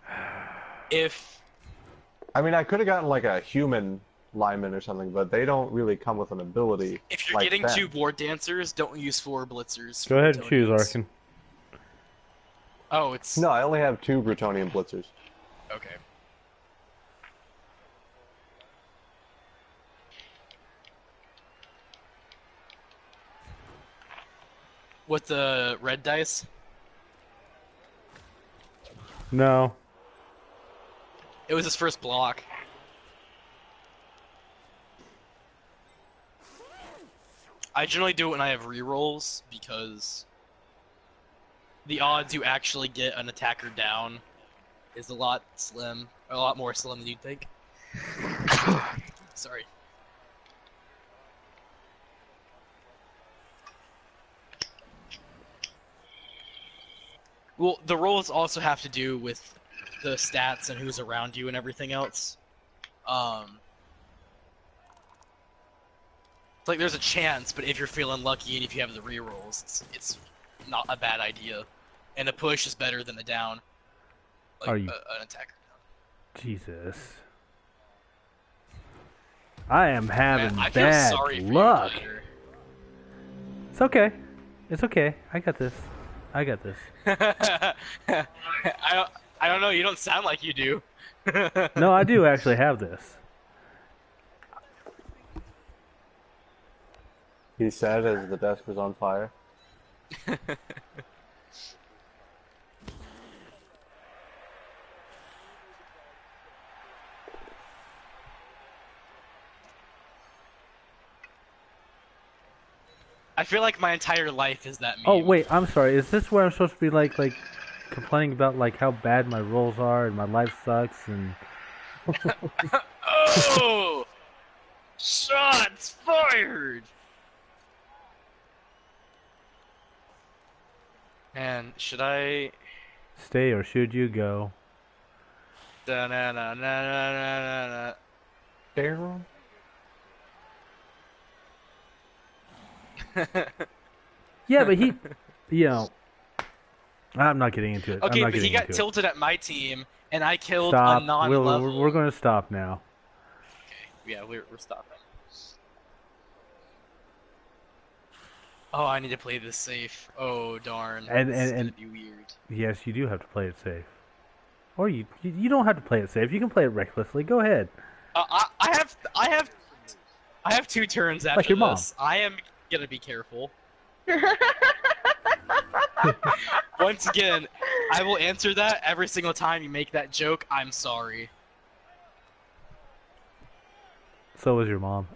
Speaker 5: I mean, I could have gotten like a human lineman or something, but they don't really come with an ability.
Speaker 1: If you're
Speaker 5: like
Speaker 1: getting
Speaker 5: them.
Speaker 1: 2 War Dancers, don't use 4 Blitzers.
Speaker 2: Go ahead and choose,
Speaker 1: Bretonians.
Speaker 2: Arkin.
Speaker 1: Oh, it's...
Speaker 5: No, I only have 2 Bretonian blitzers.
Speaker 1: Okay. With the red dice?
Speaker 2: No.
Speaker 1: It was his first block. I generally do it when I have rerolls, because the odds you actually get an attacker down is a lot more slim than you'd think. Sorry. Well, the rolls also have to do with the stats and who's around you and everything else. It's like there's a chance, but if you're feeling lucky and if you have the rerolls, it's not a bad idea. And a push is better than a down. Like
Speaker 2: Are you-
Speaker 1: an attacker down.
Speaker 2: Jesus. I am having
Speaker 1: Man, I feel
Speaker 2: bad
Speaker 1: sorry for
Speaker 2: luck.
Speaker 1: you later.
Speaker 2: It's okay. It's okay. I got this. I got this.
Speaker 1: I don't know. You don't sound like you do.
Speaker 2: No, I do actually have this.
Speaker 5: He said as the desk was on fire.
Speaker 1: I feel like my entire life is that meme.
Speaker 2: Oh wait, I'm sorry. Is this where I'm supposed to be like complaining about like how bad my rolls are and my life sucks and?
Speaker 1: Oh! Shots fired! Man, should I?
Speaker 2: Stay or should you go?
Speaker 1: Da na na na na na na.
Speaker 5: Daryl?
Speaker 2: Yeah, but he, I'm not getting into it.
Speaker 1: Okay,
Speaker 2: I'm not
Speaker 1: but he
Speaker 2: getting
Speaker 1: got
Speaker 2: into it.
Speaker 1: tilted at my team, and I killed
Speaker 2: Stop.
Speaker 1: a non-level.
Speaker 2: We're going to stop now.
Speaker 1: Yeah, we're stopping. Oh, I need to play this safe. Oh darn.
Speaker 2: And-
Speaker 1: This is
Speaker 2: and-
Speaker 1: gonna be weird.
Speaker 2: Yes, you do have to play it safe. Or you don't have to play it safe. You can play it recklessly. Go ahead.
Speaker 1: I have 2 turns after
Speaker 2: Like your mom.
Speaker 1: this. I am gonna be careful. Once again, I will answer that every single time you make that joke. I'm sorry.
Speaker 2: So was your mom.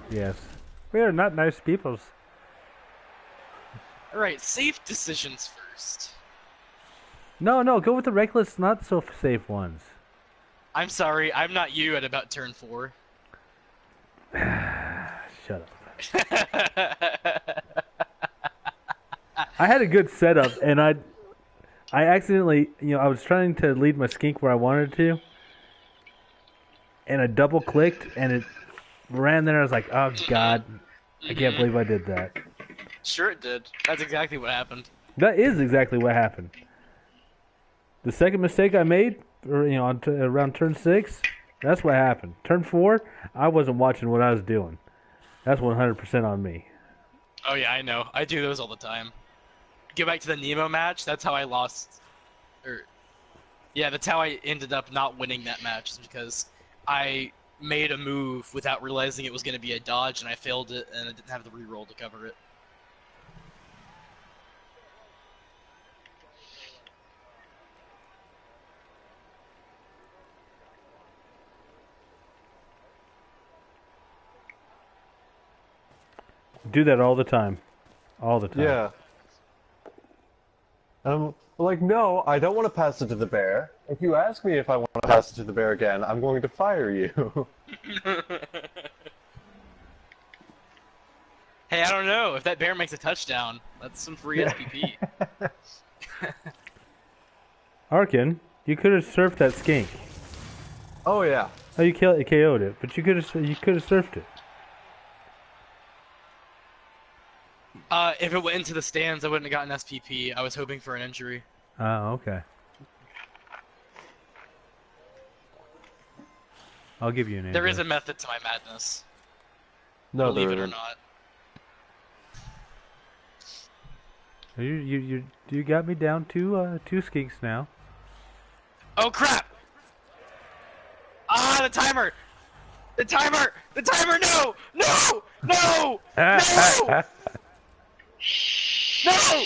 Speaker 2: Yes. We are not nice peoples.
Speaker 1: Alright, safe decisions first.
Speaker 2: No, go with the reckless, not so safe ones.
Speaker 1: I'm sorry, I'm not you at about turn 4.
Speaker 2: Shut up. I had a good setup, and I accidentally, I was trying to lead my skink where I wanted to, and I double clicked, and it ran there. I was like, oh god, I can't believe I did that.
Speaker 1: Sure it did. That's exactly what happened.
Speaker 2: That is exactly what happened. The second mistake I made, or around turn 6, that's what happened. Turn 4, I wasn't watching what I was doing. That's 100% on me.
Speaker 1: Oh yeah, I know. I do those all the time. Go back to the Nemo match. That's how I lost. Yeah, that's how I ended up not winning that match, because I made a move without realizing it was going to be a dodge, and I failed it, and I didn't have the reroll to cover it.
Speaker 2: Do that all the time. All the time.
Speaker 5: Yeah. I'm like, no, I don't want to pass it to the bear. If you ask me if I want to pass it to the bear again, I'm going to fire you.
Speaker 1: Hey, I don't know. If that bear makes a touchdown, that's some free SPP.
Speaker 2: Arkin, you could have surfed that skink.
Speaker 5: Oh yeah.
Speaker 2: Oh, you KO'd it, but you could have surfed it.
Speaker 1: If it went into the stands, I wouldn't have gotten SPP. I was hoping for an injury.
Speaker 2: Oh, okay. I'll give you an injury.
Speaker 1: There is a method to my madness.
Speaker 5: No,
Speaker 1: Believe
Speaker 5: there
Speaker 1: it or
Speaker 5: isn't.
Speaker 1: not.
Speaker 2: You got me down to 2 skinks now.
Speaker 1: Oh crap! Ah, the timer! The timer! The timer! No! No! No! No! No!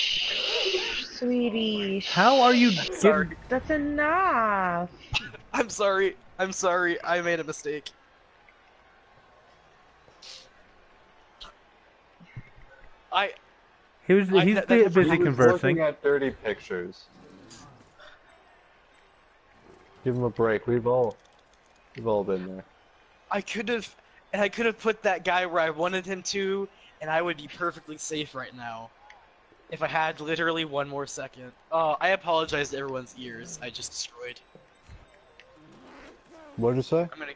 Speaker 6: Sweetie.
Speaker 2: How are you
Speaker 1: Sorry.
Speaker 2: getting...
Speaker 6: That's enough.
Speaker 1: I'm sorry. I'm sorry. I made a mistake.
Speaker 2: He's
Speaker 1: that's
Speaker 2: busy
Speaker 1: the
Speaker 5: He was
Speaker 2: conversing.
Speaker 5: looking at dirty pictures. Give him a break. We've all been there.
Speaker 1: I could have put that guy where I wanted him to, and I would be perfectly safe right now. If I had literally 1 more second. Oh, I apologize to everyone's ears. I just destroyed.
Speaker 5: What did you say?
Speaker 1: I'm gonna.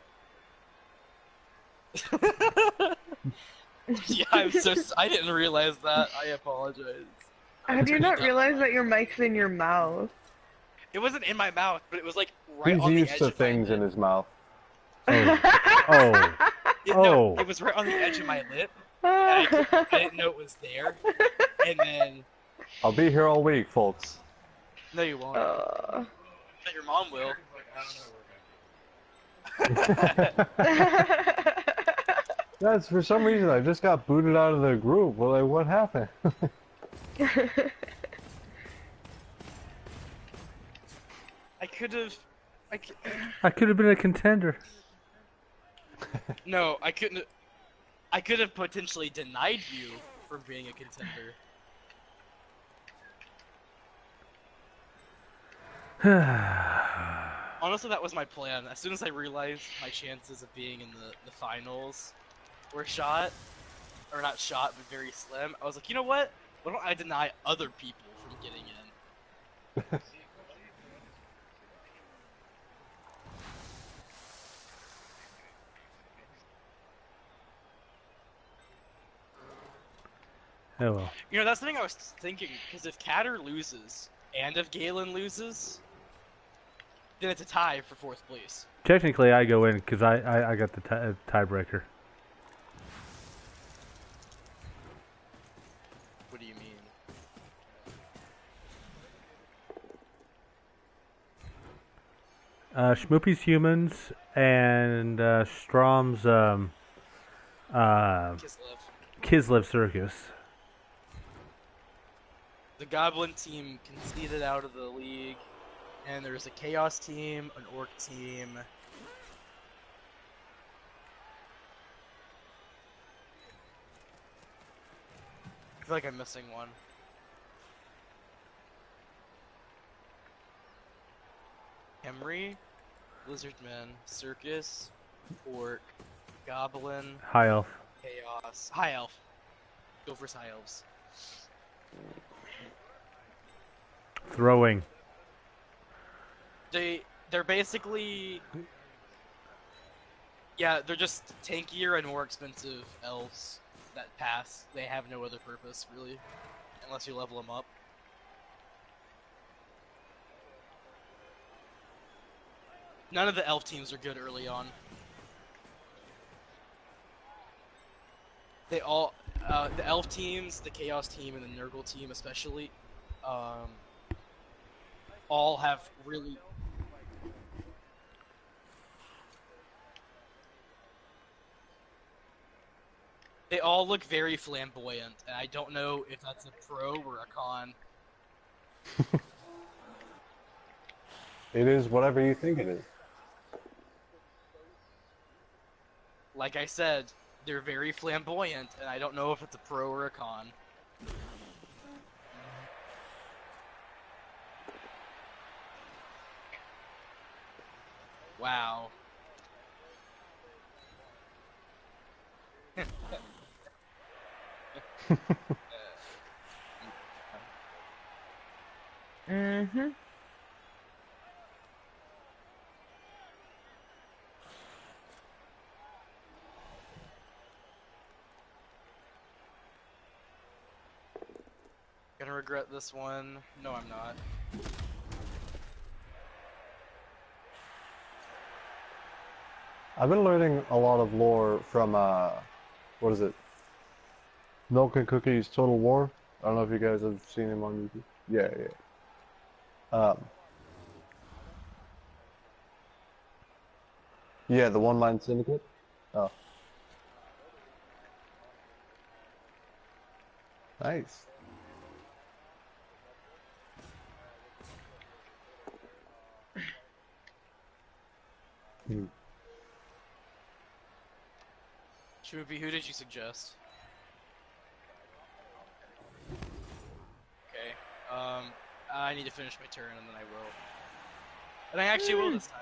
Speaker 1: Yeah, I didn't realize that. I apologize.
Speaker 6: How do you not realize that your mic's in your mouth?
Speaker 1: It wasn't in my mouth, but it was like right
Speaker 5: He's
Speaker 1: on the
Speaker 5: used
Speaker 1: edge
Speaker 5: to
Speaker 1: of my
Speaker 5: things in
Speaker 1: lip.
Speaker 5: his mouth.
Speaker 2: Oh.
Speaker 1: No,
Speaker 2: Oh.
Speaker 1: it was right on the edge of my lip, and I didn't know it was there. And then,
Speaker 5: I'll be here all week, folks.
Speaker 1: no, you won't. But your mom will.
Speaker 5: That's for some reason I just got booted out of the group. Well, like, what happened?
Speaker 1: I could have.
Speaker 2: I could have been a contender.
Speaker 1: No, I couldn't. I could have potentially denied you from being a contender. Honestly, that was my plan. As soon as I realized my chances of being in the finals were shot, or not shot, but very slim, I was like, you know what? Why don't I deny other people from getting in?
Speaker 2: Oh well.
Speaker 1: You know, that's the thing I was thinking, because if Catter loses, and if Galen loses, then it's a tie for 4th place.
Speaker 2: Technically, I go in because I got the tiebreaker.
Speaker 1: What do you mean?
Speaker 2: Schmoopy's humans and Strom's
Speaker 1: Kislev.
Speaker 2: Kislev Circus.
Speaker 1: The Goblin team conceded out of the league, and there's a Chaos team, an Orc team. I feel like I'm missing one. Khemri, Lizardmen, Circus, Orc, Goblin,
Speaker 2: High Elf.
Speaker 1: Chaos, High Elf. Go for High Elves.
Speaker 2: Throwing.
Speaker 1: They're basically, yeah, they're just tankier and more expensive elves that pass. They have no other purpose really, unless you level them up. None of the elf teams are good early on. They all, the elf teams, the chaos team, and the Nurgle team especially, all have really... They all look very flamboyant, and I don't know if that's a pro or a con.
Speaker 5: It is whatever you think it is.
Speaker 1: Like I said, they're very flamboyant, and I don't know if it's a pro or a con. Wow.
Speaker 6: Mm-hmm.
Speaker 1: Gonna regret this one. No, I'm not.
Speaker 5: I've been learning a lot of lore from, what is it? Milk and Cookies Total War. I don't know if you guys have seen him on YouTube. Yeah, yeah. Yeah, the One Mind Syndicate. Oh. Nice.
Speaker 1: Shmoopy, who did you suggest? Okay. I need to finish my turn and then I will. And I actually will this time.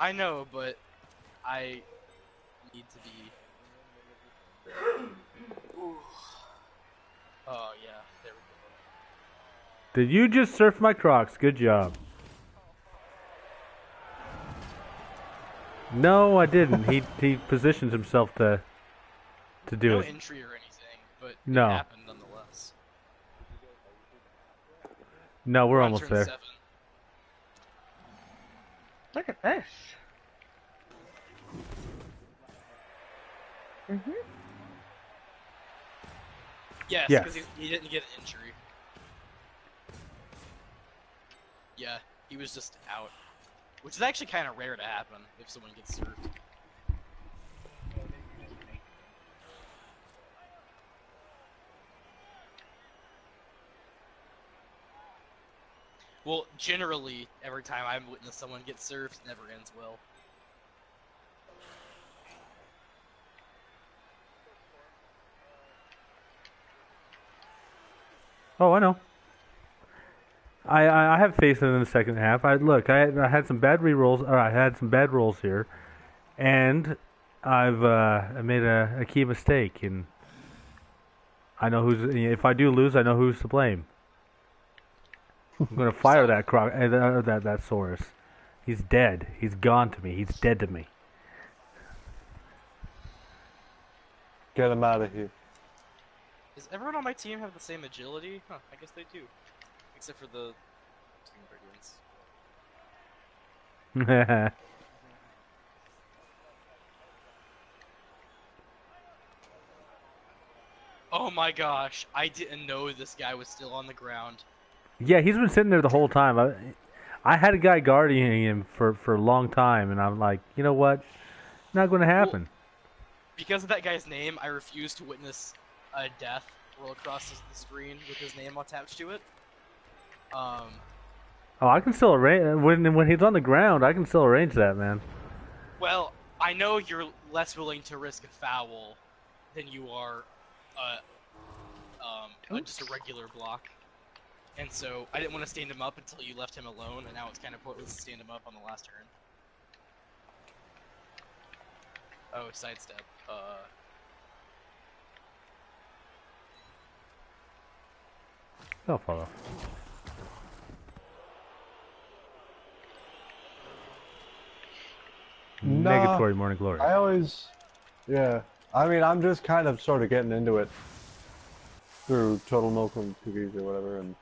Speaker 1: I know, but I need to be... Ooh. Oh, yeah, there we go.
Speaker 2: Did you just surf my Crocs? Good job. No, I didn't. He positions himself to do
Speaker 1: No
Speaker 2: it.
Speaker 1: entry or anything, but
Speaker 2: No.
Speaker 1: it happened nonetheless.
Speaker 2: No, we're
Speaker 1: on
Speaker 2: almost
Speaker 1: turn
Speaker 2: there.
Speaker 1: 7.
Speaker 6: Look at this. Mm-hmm.
Speaker 1: Yes,
Speaker 2: Yes.
Speaker 1: because he didn't get an injury. Yeah, he was just out. Which is actually kind of rare to happen if someone gets served. Well, generally, every time I've witnessed someone get served, it never ends well.
Speaker 2: Oh, I know. I have faith in the second half. I had some bad rerolls, or I had some bad rolls here, and I've I made a key mistake, and I know who's. If I do lose, I know who's to blame. I'm gonna fire that that Saurus. He's dead. He's gone to me. He's dead to me.
Speaker 5: Get him out of here.
Speaker 1: Does everyone on my team have the same agility? Huh, I guess they do. Except for the two ingredients. Oh my gosh, I didn't know this guy was still on the ground.
Speaker 2: Yeah, he's been sitting there the whole time. I had a guy guarding him for a long time, and I'm like, you know what? Not going to happen.
Speaker 1: Well, because of that guy's name, I refuse to witness a death roll across the screen with his name attached to it.
Speaker 2: Oh, I can still arrange when he's on the ground. I can still arrange that, man.
Speaker 1: Well, I know you're less willing to risk a foul than you are just a regular block. And so I didn't want to stand him up until you left him alone, and now it's kind of pointless to stand him up on the last turn. Oh, sidestep.
Speaker 2: I'll follow.
Speaker 5: Nah,
Speaker 2: Negatory Morning Glory.
Speaker 5: I always, yeah. I mean, I'm just kind of sort of getting into it through Total Milk and TVs or whatever, and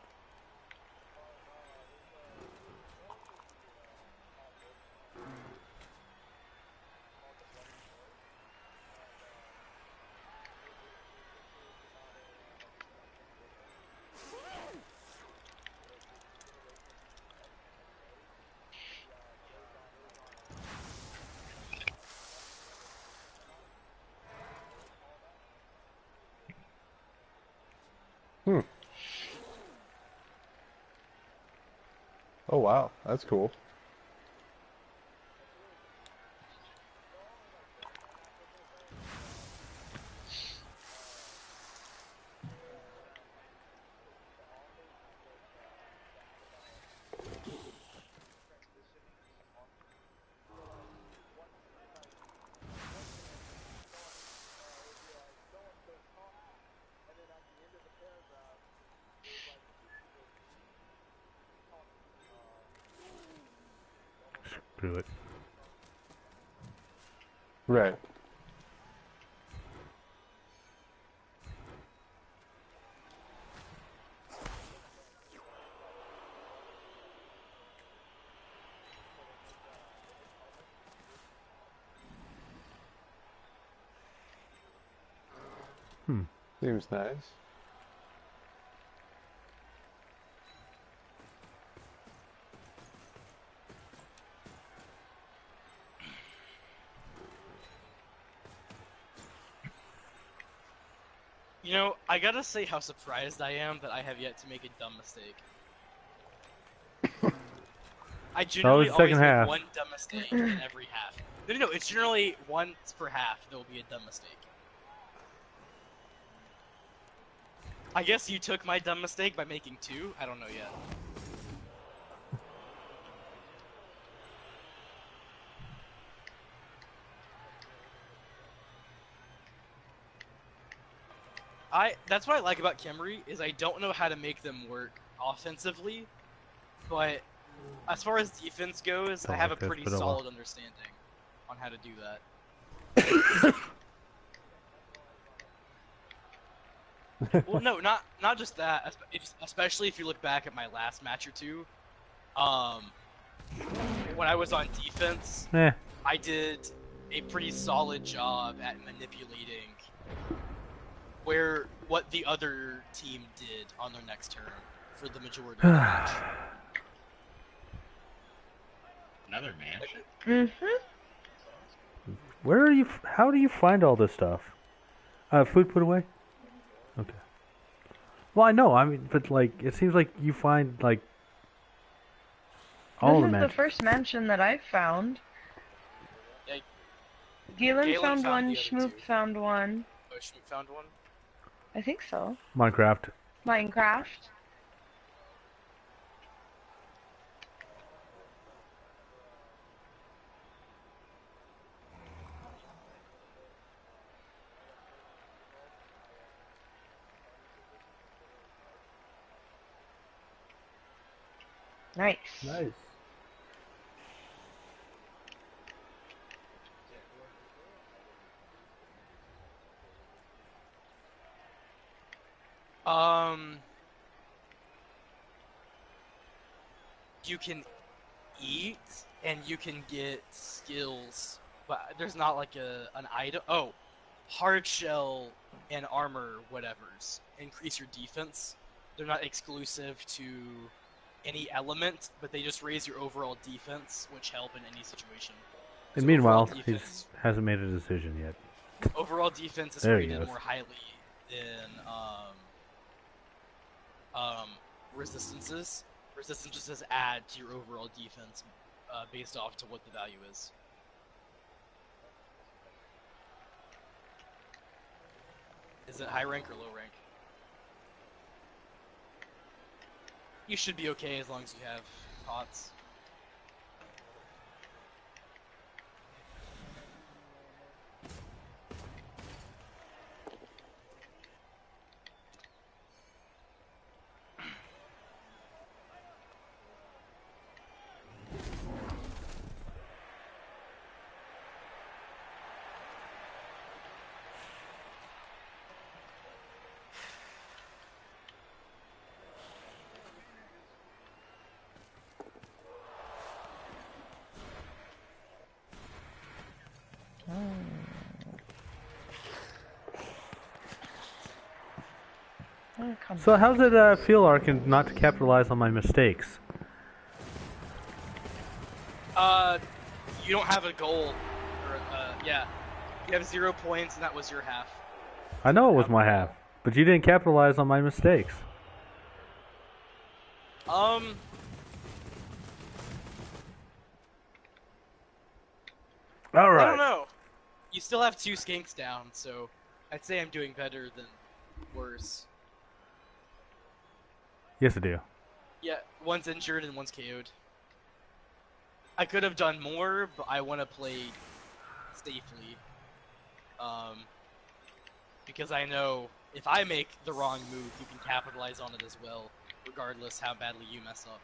Speaker 5: oh wow, that's cool.
Speaker 2: Screw it.
Speaker 5: Right. Seems nice.
Speaker 1: You know, I gotta say how surprised I am that I have yet to make a dumb mistake. I generally
Speaker 2: the
Speaker 1: always
Speaker 2: second
Speaker 1: make
Speaker 2: half.
Speaker 1: one dumb mistake in every half. No, it's generally once per half there will be a dumb mistake. I guess you took my dumb mistake by making 2? I don't know yet. That's what I like about Khemri, is I don't know how to make them work offensively, but as far as defense goes, I have a pretty solid understanding on how to do that. Well, no, not just that. Especially if you look back at my last match or two, when I was on defense, I did a pretty solid job at manipulating what the other team did on their next turn for the majority of the match.
Speaker 7: Another mansion?
Speaker 6: Mm-hmm.
Speaker 2: Where are you? How do you find all this stuff? Food put away? Okay. Well, I know. I mean, but like, it seems like you find like all the
Speaker 6: This is
Speaker 2: mansions.
Speaker 6: the first mansion that I've found.
Speaker 1: Yeah,
Speaker 6: Galen found
Speaker 1: found
Speaker 6: one,
Speaker 1: the other
Speaker 6: Schmoop
Speaker 1: 2.
Speaker 6: found one.
Speaker 1: Oh, Schmoop found one?
Speaker 6: I think so.
Speaker 2: Minecraft.
Speaker 6: Minecraft. Nice.
Speaker 5: Nice.
Speaker 1: You can eat and you can get skills, but there's not like an item. Oh, hard shell and armor whatevers increase your defense, they're not exclusive to any element, but they just raise your overall defense, which help in any situation.
Speaker 2: And
Speaker 1: So
Speaker 2: meanwhile,
Speaker 1: overall
Speaker 2: he
Speaker 1: defense,
Speaker 2: hasn't made a decision yet.
Speaker 1: overall defense is
Speaker 2: There he
Speaker 1: rated
Speaker 2: goes.
Speaker 1: more highly than resistances. Resistances just add to your overall defense based off to what the value is. Is it high rank or low rank? You should be okay as long as you have pots.
Speaker 2: So how's it feel, Arkin, not to capitalize on my mistakes?
Speaker 1: You don't have a goal. Or, yeah. You have 0 points, and that was your half.
Speaker 2: I know it was my half, but you didn't capitalize on my mistakes.
Speaker 1: I
Speaker 2: Alright.
Speaker 1: don't know. You still have 2 skanks down, so I'd say I'm doing better than worse.
Speaker 2: Yes, I do.
Speaker 1: Yeah, one's injured and one's KO'd. I could have done more, but I want to play safely. Because I know if I make the wrong move, you can capitalize on it as well, regardless how badly you mess up.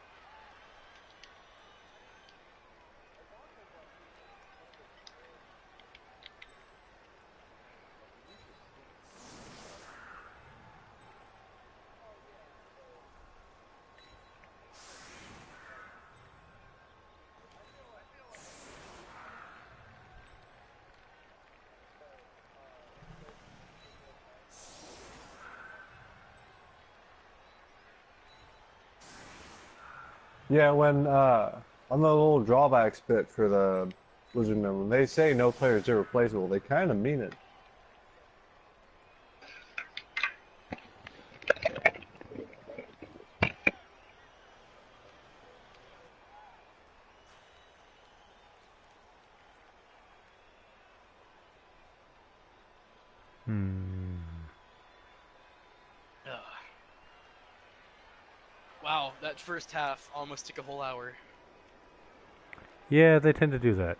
Speaker 5: Yeah, when on the little drawbacks bit for the Lizardmen, when they say no player is irreplaceable, they kind of mean it.
Speaker 1: Ugh. Wow, that first half almost took a whole hour.
Speaker 2: Yeah, they tend to do that.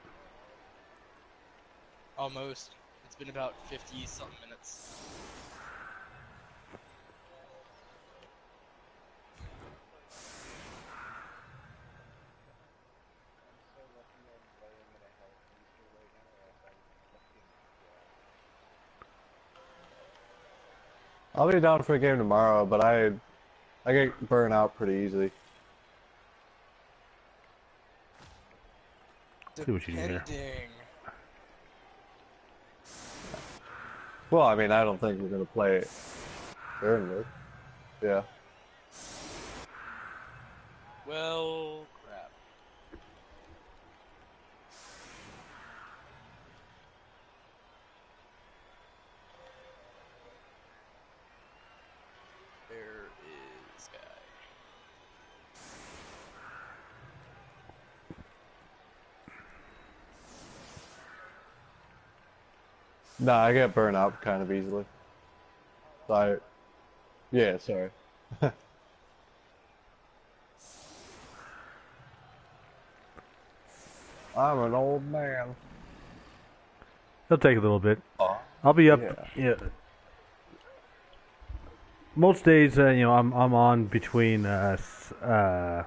Speaker 1: Almost. It's been about 50-something minutes.
Speaker 5: I'll be down for a game tomorrow, but I get burnt out pretty easily.
Speaker 2: See what you do there.
Speaker 1: Depending.
Speaker 5: Well, I mean, I don't think we're gonna play it during. Yeah.
Speaker 1: Well, crap. There is guy.
Speaker 5: Nah, I get burnt out kind of easily. So yeah, sorry. I'm an old man.
Speaker 2: It'll take a little bit.
Speaker 5: Oh,
Speaker 2: I'll be up.
Speaker 5: yeah.
Speaker 2: Yeah. Most days, I'm on between 7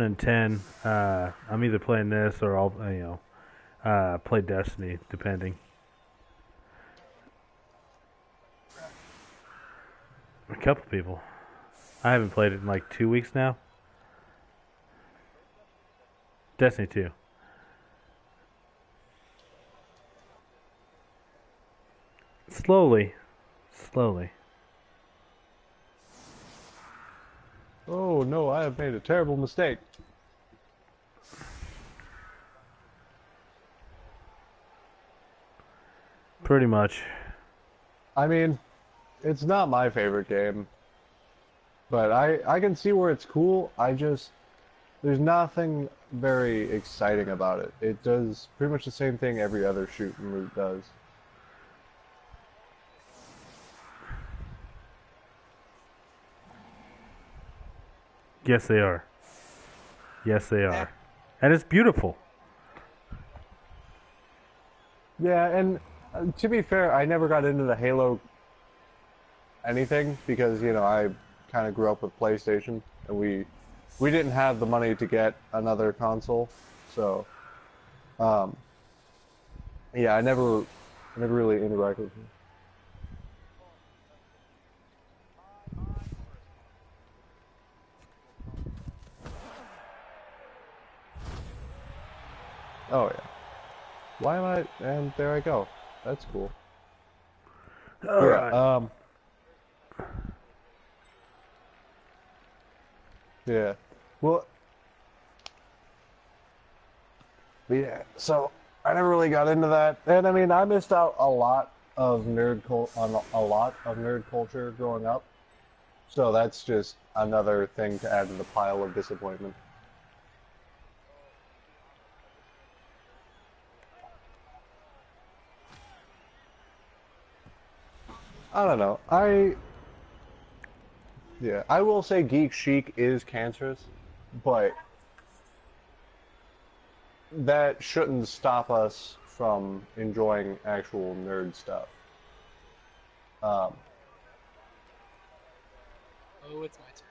Speaker 2: and 10. I'm either playing this or I'll play Destiny, depending. A couple people. I haven't played it in like 2 weeks now. Destiny 2. Slowly.
Speaker 5: oh no, I have made a terrible mistake.
Speaker 2: Pretty much.
Speaker 5: I mean, it's not my favorite game, but I can see where it's cool. There's nothing very exciting about it. It does pretty much the same thing every other shoot and loot does.
Speaker 2: Yes, they are. Yes, they are. And it's beautiful.
Speaker 5: Yeah, and to be fair, I never got into the Halo anything because, you know, I kind of grew up with PlayStation, and we didn't have the money to get another console, so yeah, I never really interacted with it. Oh yeah. Why am I? And there I go. That's cool.
Speaker 2: All right.
Speaker 5: Yeah. Well. But yeah. So I never really got into that, and I mean, I missed out a lot of nerd culture growing up. So that's just another thing to add to the pile of disappointment. I don't know. Yeah, I will say geek chic is cancerous, but that shouldn't stop us from enjoying actual nerd stuff. Um,
Speaker 1: Oh, it's my turn.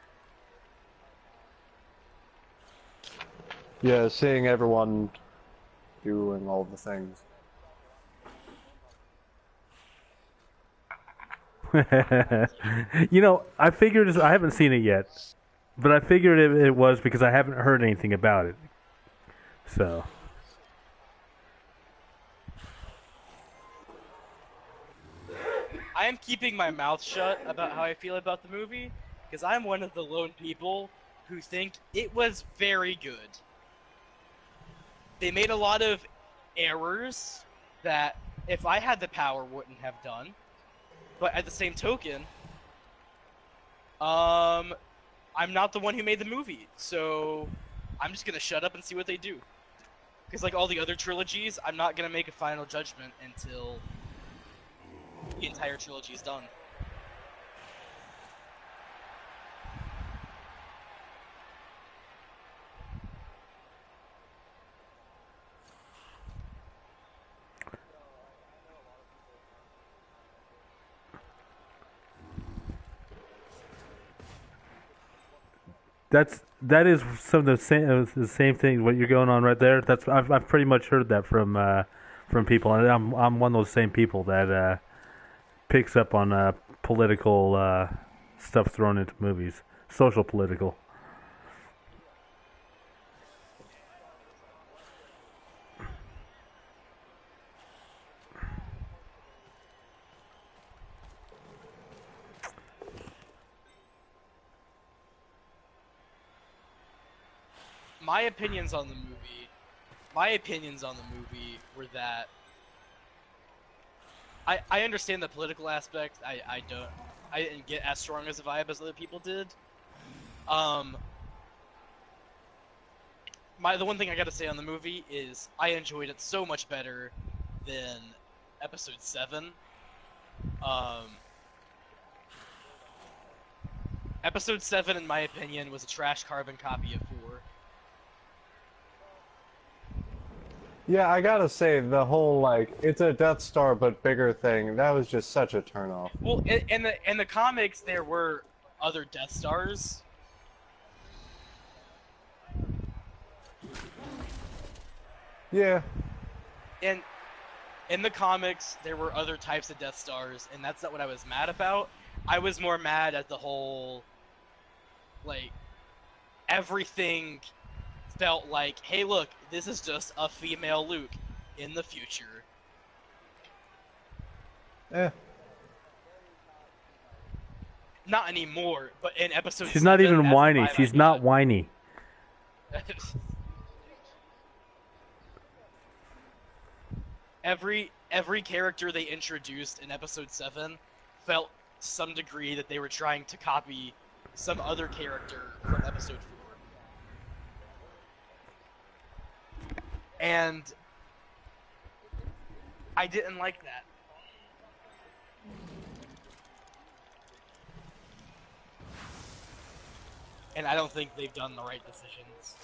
Speaker 5: yeah, seeing everyone doing all the things.
Speaker 2: You know, I figured this, I haven't seen it yet, but I figured it was because I haven't heard anything about it. So.
Speaker 1: I am keeping my mouth shut about how I feel about the movie, because I'm one of the lone people who think it was very good. They made a lot of errors that, if I had the power, wouldn't have done. But at the same token, I'm not the one who made the movie, so I'm just gonna shut up and see what they do. Because like all the other trilogies, I'm not gonna make a final judgment until the entire trilogy is done.
Speaker 2: That is some of the same thing. What you're going on right there. I've pretty much heard that from people, and I'm one of those same people that picks up on political stuff thrown into movies, social political.
Speaker 1: My opinions on the movie were that I understand the political aspect. I didn't get as strong as a vibe as other people did. The one thing I gotta say on the movie is I enjoyed it so much better than episode 7. Episode 7, in my opinion, was a trash carbon copy of 4.
Speaker 5: Yeah, I gotta say, the whole, like, it's a Death Star but bigger thing, that was just such a turnoff.
Speaker 1: Well, in the comics, there were other Death Stars.
Speaker 5: Yeah.
Speaker 1: In the comics, there were other types of Death Stars, and that's not what I was mad about. I was more mad at the whole, like, everything felt like, hey, look, this is just a female Luke in the future. not anymore, but in episode
Speaker 2: She's
Speaker 1: 7,
Speaker 2: not even
Speaker 1: that's the
Speaker 2: whiny.
Speaker 1: vibe I
Speaker 2: She's not
Speaker 1: got.
Speaker 2: whiny.
Speaker 1: Every character they introduced in episode 7 felt to some degree that they were trying to copy some other character from episode 4. And I didn't like that. And I don't think they've done the right decisions.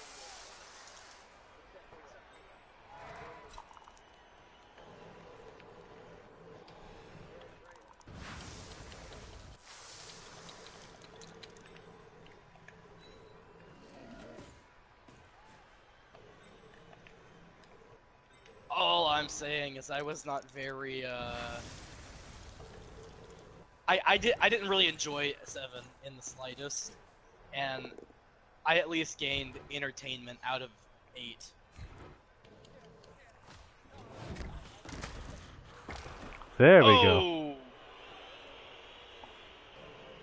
Speaker 1: All I'm saying is I was not very I didn't really enjoy 7 in the slightest, and I at least gained entertainment out of 8.
Speaker 2: There we go.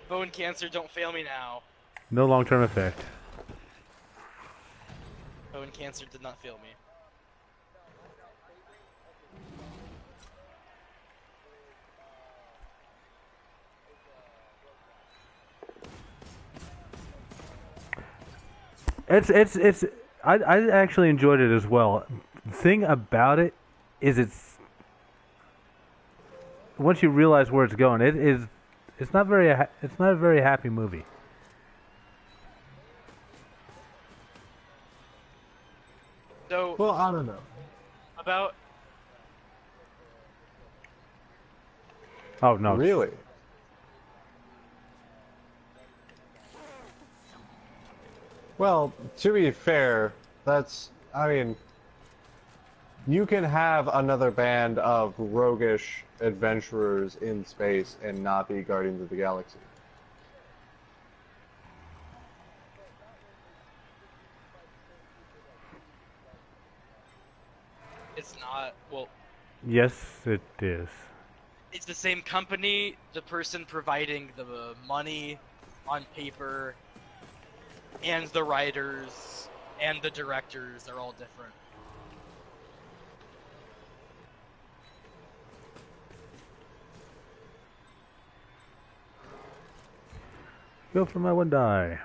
Speaker 1: Bone cancer, don't fail me now.
Speaker 2: No long-term effect.
Speaker 1: Bone cancer did not fail me.
Speaker 2: I actually enjoyed it as well. The thing about it is once you realize where it's going, it's not a very happy movie.
Speaker 1: So
Speaker 5: Well, I don't know.
Speaker 1: about
Speaker 2: Oh no.
Speaker 5: Really? Well, to be fair, I mean, you can have another band of roguish adventurers in space and not be Guardians of the Galaxy.
Speaker 1: it's not, well,
Speaker 2: Yes, it is.
Speaker 1: it's the same company, the person providing the money on paper, and the writers, and the directors are all different.
Speaker 2: Go for my one die.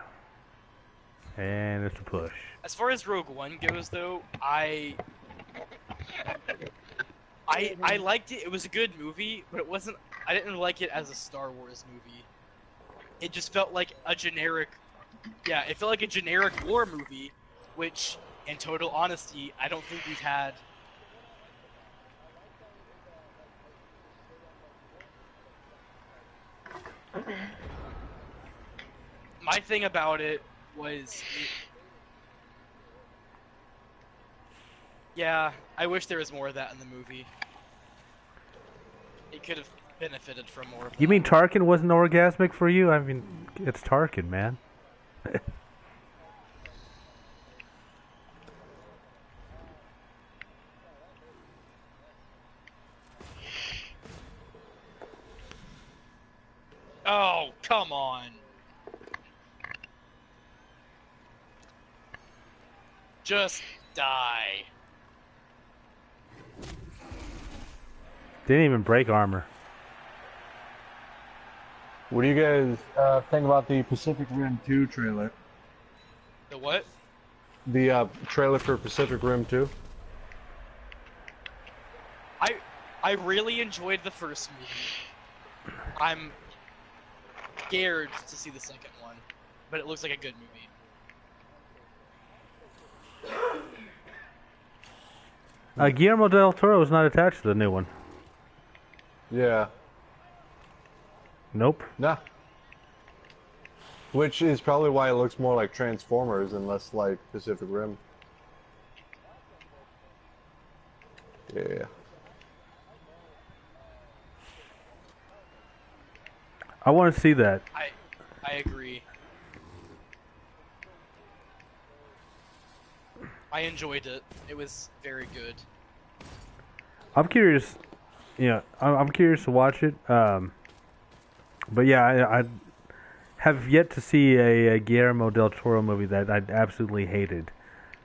Speaker 2: And it's a push.
Speaker 1: As far as Rogue One goes, though, I liked it. It was a good movie, but it wasn't. I didn't like it as a Star Wars movie. It just felt like a generic. Yeah, it felt like a generic war movie, which, in total honesty, I don't think we've had. My thing about it was. Yeah, I wish there was more of that in the movie. It could have benefited from more of that.
Speaker 2: You mean Tarkin wasn't orgasmic for you? I mean, it's Tarkin, man.
Speaker 1: Oh, come on. Just die.
Speaker 2: Didn't even break armor.
Speaker 5: What do you guys think about the Pacific Rim 2 trailer?
Speaker 1: The what?
Speaker 5: The trailer for Pacific Rim 2?
Speaker 1: I really enjoyed the first movie. I'm scared to see the second one, but it looks like a good movie.
Speaker 2: Guillermo del Toro is not attached to the new one.
Speaker 5: Yeah.
Speaker 2: Nope.
Speaker 5: Nah. Which is probably why it looks more like Transformers and less like Pacific Rim. Yeah.
Speaker 2: I want to see that.
Speaker 1: I agree. I enjoyed it. It was very good.
Speaker 2: I'm curious. Yeah, I'm curious to watch it. But yeah, have yet to see a Guillermo del Toro movie that I absolutely hated.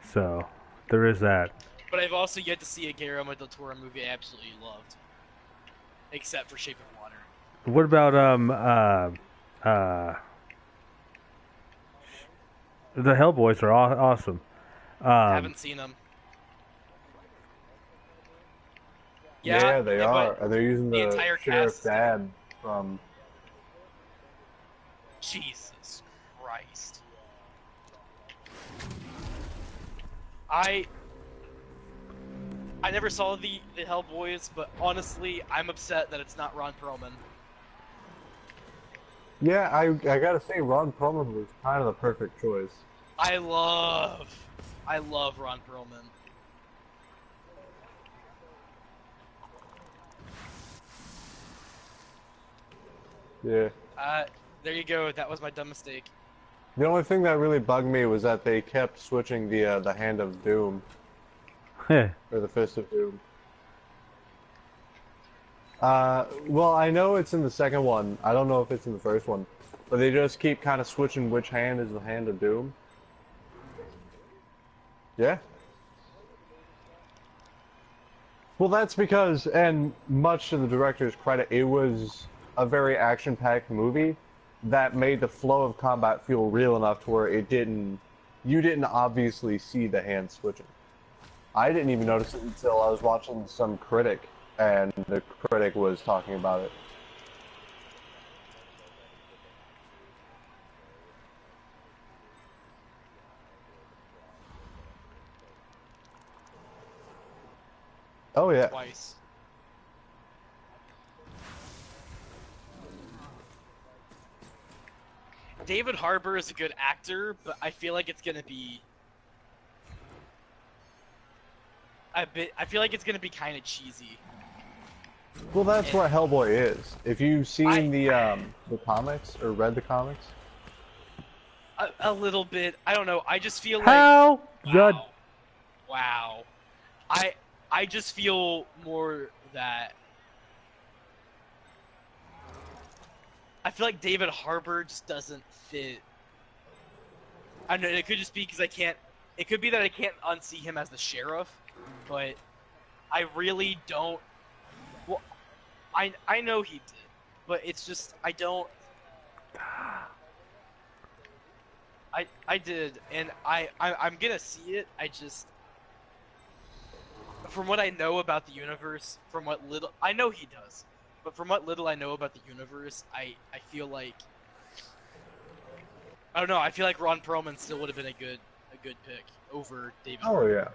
Speaker 2: So there is that.
Speaker 1: But I've also yet to see a Guillermo del Toro movie I absolutely loved, except for Shape of Water.
Speaker 2: What about the Hellboys are awesome.
Speaker 1: Haven't seen them.
Speaker 5: Yeah, they
Speaker 1: but
Speaker 5: are. And they're using
Speaker 1: the
Speaker 5: the
Speaker 1: entire
Speaker 5: Sheriff
Speaker 1: cast is
Speaker 5: Dad from.
Speaker 1: Jesus Christ. I never saw the Hellboys, but honestly, I'm upset that it's not Ron Perlman.
Speaker 5: Yeah, I gotta say, Ron Perlman was kind of the perfect choice.
Speaker 1: I love Ron Perlman.
Speaker 5: Yeah.
Speaker 1: There you go. That was my dumb mistake.
Speaker 5: The only thing that really bugged me was that they kept switching the Hand of Doom
Speaker 2: Heh.
Speaker 5: or the Fist of Doom. Well, I know it's in the second one. I don't know if it's in the first one, but they just keep kind of switching which hand is the Hand of Doom. Yeah. Well, that's because, and much to the director's credit, it was a very action-packed movie that made the flow of combat feel real enough to where you didn't obviously see the hand switching. I didn't even notice it until I was watching some critic, and the critic was talking about it. Oh yeah.
Speaker 1: Twice. David Harbour is a good actor, but I feel like it's gonna be I feel like it's gonna be kind of cheesy.
Speaker 5: Well, that's what Hellboy is. If you've seen
Speaker 1: I-
Speaker 5: the comics or read the comics.
Speaker 1: A little bit. I don't know. I just feel like
Speaker 2: How
Speaker 1: wow. Wow. I just feel more that I feel like David Harbour just doesn't fit. I don't know, it could just be because I can't. It could be that I can't unsee him as the sheriff, but I really don't. Well, I know he did, but it's just I don't. I did, and I'm gonna see it. I just, from what I know about the universe, from what little I know he does, but from what little I know about the universe, I feel like I don't know. I feel like Ron Perlman still would have been a good pick over David.
Speaker 5: Oh yeah.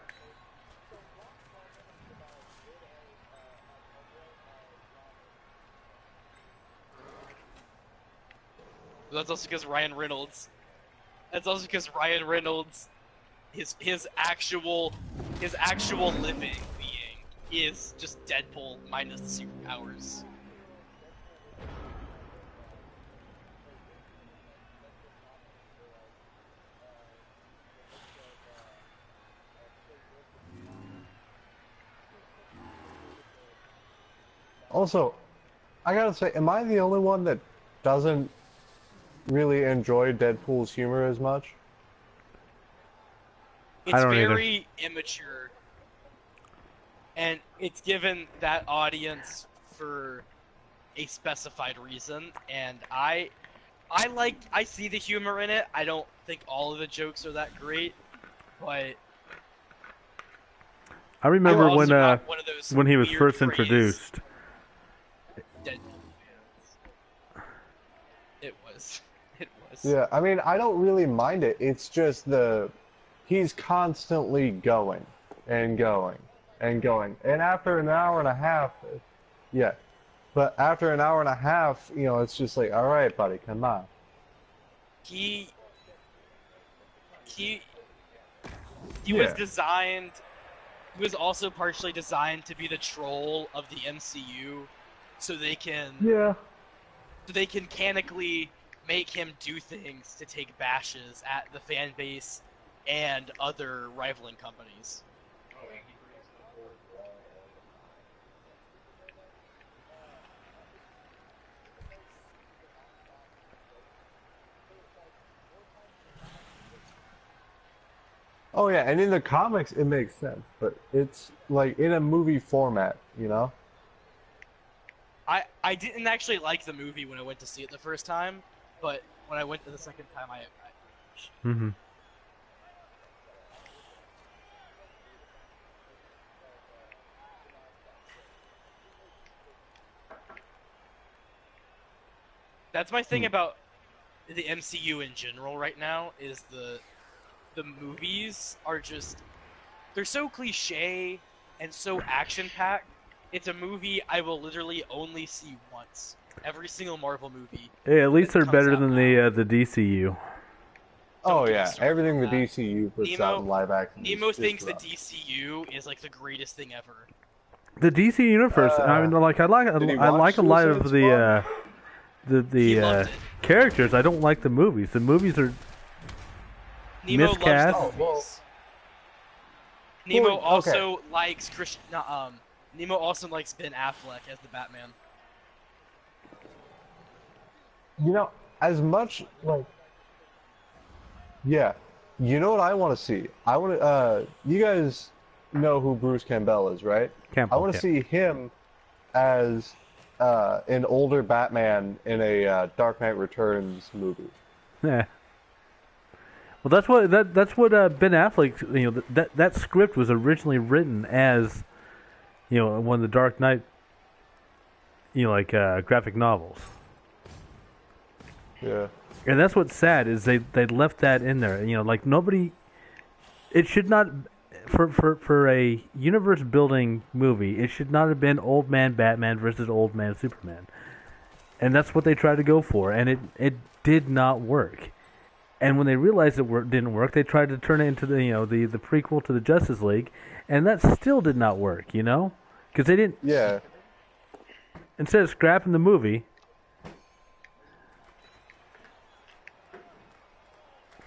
Speaker 1: But that's also because Ryan Reynolds. That's also because Ryan Reynolds, his actual living being is just Deadpool minus the superpowers.
Speaker 5: Also, I gotta say, am I the only one that doesn't really enjoy Deadpool's humor as much?
Speaker 1: It's
Speaker 2: don't either.
Speaker 1: very immature, and it's given that audience for a specified reason, and I see the humor in it. I don't think all of the jokes are that great, but
Speaker 2: I remember
Speaker 1: I'm also not one of those
Speaker 2: when he was
Speaker 1: weird
Speaker 2: first
Speaker 1: craze
Speaker 2: introduced.
Speaker 1: Deadpool fans. It was.
Speaker 5: Yeah, I mean, I don't really mind it. It's just he's constantly going and going and going. And after an hour and a half, yeah. But after an hour and a half, it's just like, all right, buddy, come on.
Speaker 1: He
Speaker 5: Yeah.
Speaker 1: was designed. He was also partially designed to be the troll of the MCU, so they can canonically make him do things to take bashes at the fan base and other rivaling companies.
Speaker 5: Oh yeah, and in the comics it makes sense, but it's like in a movie format, you know?
Speaker 1: I didn't actually like the movie when I went to see it the first time, but when I went the second time, I
Speaker 2: Mm-hmm.
Speaker 1: that's my thing about the MCU in general right now is the movies are just they're so cliche and so action packed. It's a movie I will literally only see once. Every single Marvel movie
Speaker 2: Yeah, at least
Speaker 1: that
Speaker 2: they're
Speaker 1: comes
Speaker 2: better
Speaker 1: out
Speaker 2: than
Speaker 1: now.
Speaker 2: the DCU.
Speaker 5: Oh
Speaker 1: Don't get me
Speaker 5: yeah,
Speaker 1: started
Speaker 5: everything
Speaker 1: on
Speaker 5: the
Speaker 1: that.
Speaker 5: DCU puts out in live action
Speaker 1: Nemo
Speaker 5: is
Speaker 1: thinks the
Speaker 5: rough.
Speaker 1: DCU is like the greatest thing ever.
Speaker 2: The DC universe. I mean,
Speaker 5: Uh,
Speaker 2: like
Speaker 5: did he
Speaker 2: I
Speaker 5: watch
Speaker 2: like a lot
Speaker 5: Suicide
Speaker 2: of
Speaker 5: Squad?
Speaker 1: He
Speaker 2: the
Speaker 1: loved it.
Speaker 2: characters. I don't like the movies. The movies are
Speaker 1: Nemo loves the
Speaker 2: miscast.
Speaker 5: Oh well,
Speaker 1: movies. Nemo
Speaker 5: okay.
Speaker 1: also likes Nemo also likes Ben Affleck as the Batman.
Speaker 5: You know, as much like yeah, you know what I want to see? I want to. You guys know who Bruce Campbell is, right? I
Speaker 2: Campbell.
Speaker 5: want to
Speaker 2: Yeah.
Speaker 5: see him as an older Batman in a Dark Knight Returns movie.
Speaker 2: Yeah. Well, that's what Ben Affleck. You know, that script was originally written as, you know, one of the Dark Knight, you know, like graphic novels.
Speaker 5: Yeah.
Speaker 2: And that's what's sad is they left that in there. You know, like nobody. It should not for a universe building movie. It should not have been old man Batman versus old man Superman. And that's what they tried to go for, and it did not work. And when they realized didn't work, they tried to turn it into the prequel to the Justice League, and that still did not work. You know, because they didn't.
Speaker 5: Yeah.
Speaker 2: Instead of scrapping the movie,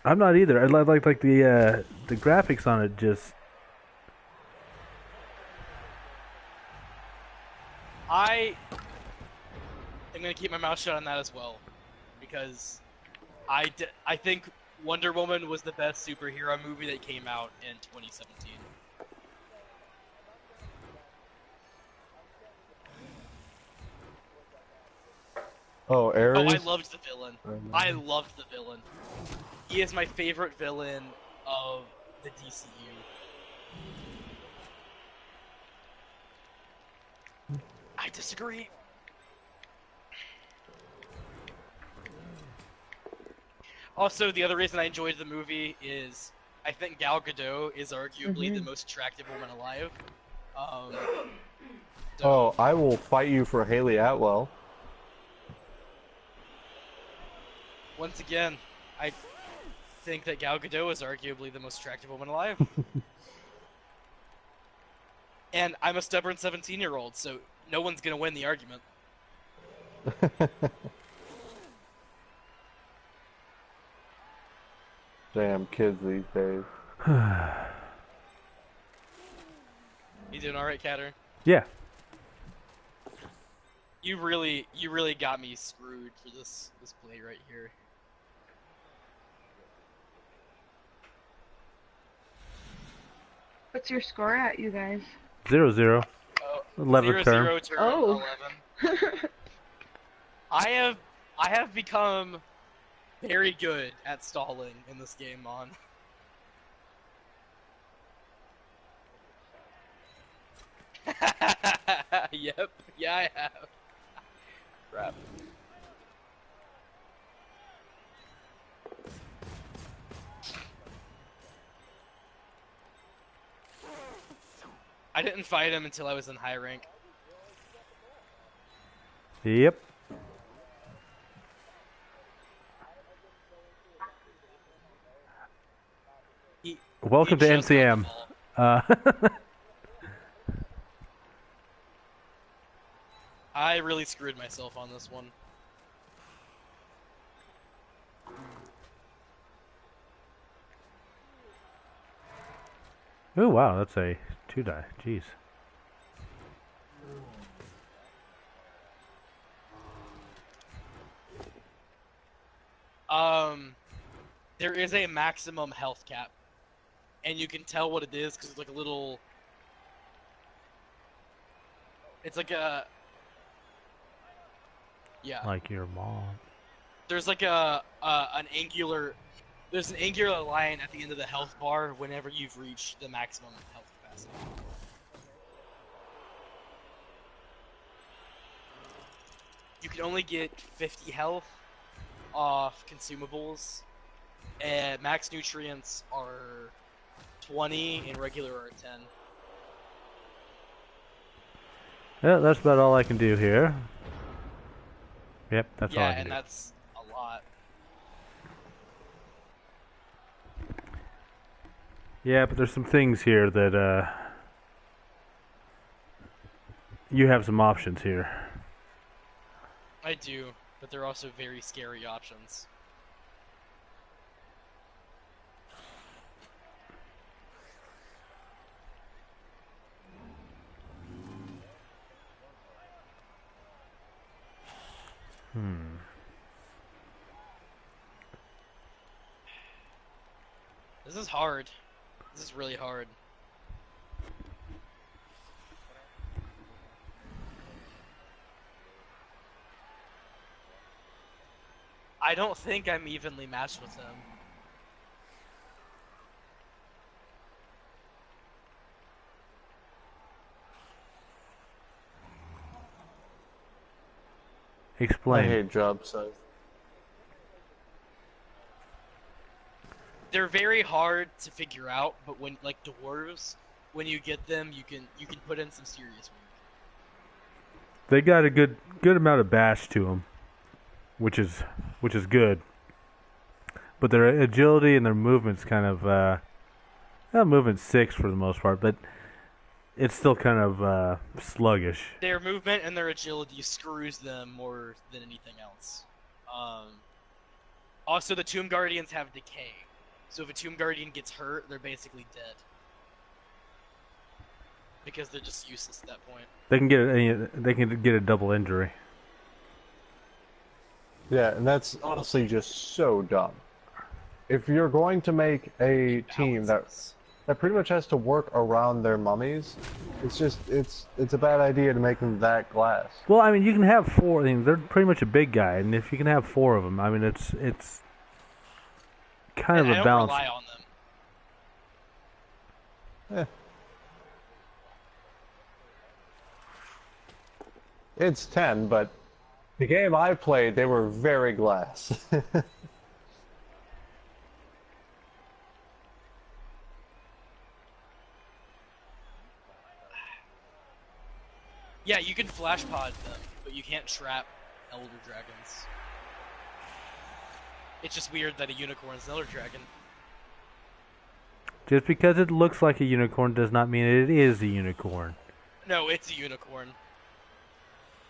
Speaker 2: I'm not either. I like the graphics on it just.
Speaker 1: I am gonna keep my mouth shut on that as well, because I think Wonder Woman was the best superhero movie that came out in 2017.
Speaker 5: Oh,
Speaker 1: Oh, I
Speaker 5: Ares.
Speaker 1: loved the villain. I loved the villain. He is my favorite villain of the DCU. I disagree. Also, the other reason I enjoyed the movie is I think Gal Gadot is arguably the most attractive woman alive. Um, so,
Speaker 5: Oh, I will fight you for Haley Atwell.
Speaker 1: once again, I think that Gal Gadot is arguably the most attractive woman alive. And I'm a stubborn 17-year-old, so no one's gonna win the argument.
Speaker 5: Damn kids these days.
Speaker 1: You doing all right, Catter?
Speaker 2: Yeah.
Speaker 1: You really got me screwed for this play right here.
Speaker 6: What's your score at, you guys?
Speaker 2: 0-0.
Speaker 1: Oh,
Speaker 2: 11
Speaker 1: 0-0 turn
Speaker 6: Oh.
Speaker 1: 11. I have become very good at stalling in this game, Mon. Yep, yeah I have. Crap. I didn't fight him until I was in high rank.
Speaker 2: Yep. Welcome to
Speaker 1: just got the
Speaker 2: NCM.
Speaker 1: ball. I really screwed myself on this one.
Speaker 2: Oh wow, that's a 2-die. Jeez.
Speaker 1: There is a maximum health cap. and you can tell what it is because it's like a little. It's like a. Yeah.
Speaker 2: Like your mom.
Speaker 1: There's like an angular. There's an angular line at the end of the health bar whenever you've reached the maximum health capacity. You can only get 50 health off consumables, and max nutrients are 20 and regular are 10.
Speaker 2: Yeah, that's about all I can do here. Yep, that's all I
Speaker 1: Yeah,
Speaker 2: can
Speaker 1: and
Speaker 2: do.
Speaker 1: that's a lot.
Speaker 2: Yeah, but there's some things here that you have some options here.
Speaker 1: I do, but they're also very scary options. This is hard. This is really hard. I don't think I'm evenly matched with him.
Speaker 2: Explain.
Speaker 5: I hate job sites.
Speaker 1: They're very hard to figure out, but when like dwarves, when you get them, you can put in some serious work.
Speaker 2: They got a good amount of bash to them, which is good. But their agility and their movement's kind of movement 6 for the most part, but it's still kind of sluggish.
Speaker 1: Their movement and their agility screws them more than anything else. Also, the Tomb Guardians have decay, so if a Tomb Guardian gets hurt, they're basically dead because they're just useless at that point.
Speaker 2: They can get a double injury.
Speaker 5: Yeah, and that's honestly just so dumb. If you're going to make a team that pretty much has to work around their mummies, it's a bad idea to make them that glass.
Speaker 2: Well, I mean, you can have 4. I mean, they're pretty much a big guy, and if you can have 4 of them, I mean, it's kind of a balance.
Speaker 1: I don't rely on them.
Speaker 5: Eh. It's 10, but the game I played, they were very glass.
Speaker 1: Yeah, you can flash pod them, but you can't trap Elder Dragons. It's just weird that a unicorn's an Elder Dragon.
Speaker 2: Just because it looks like a unicorn does not mean it is a unicorn.
Speaker 1: No, it's a unicorn.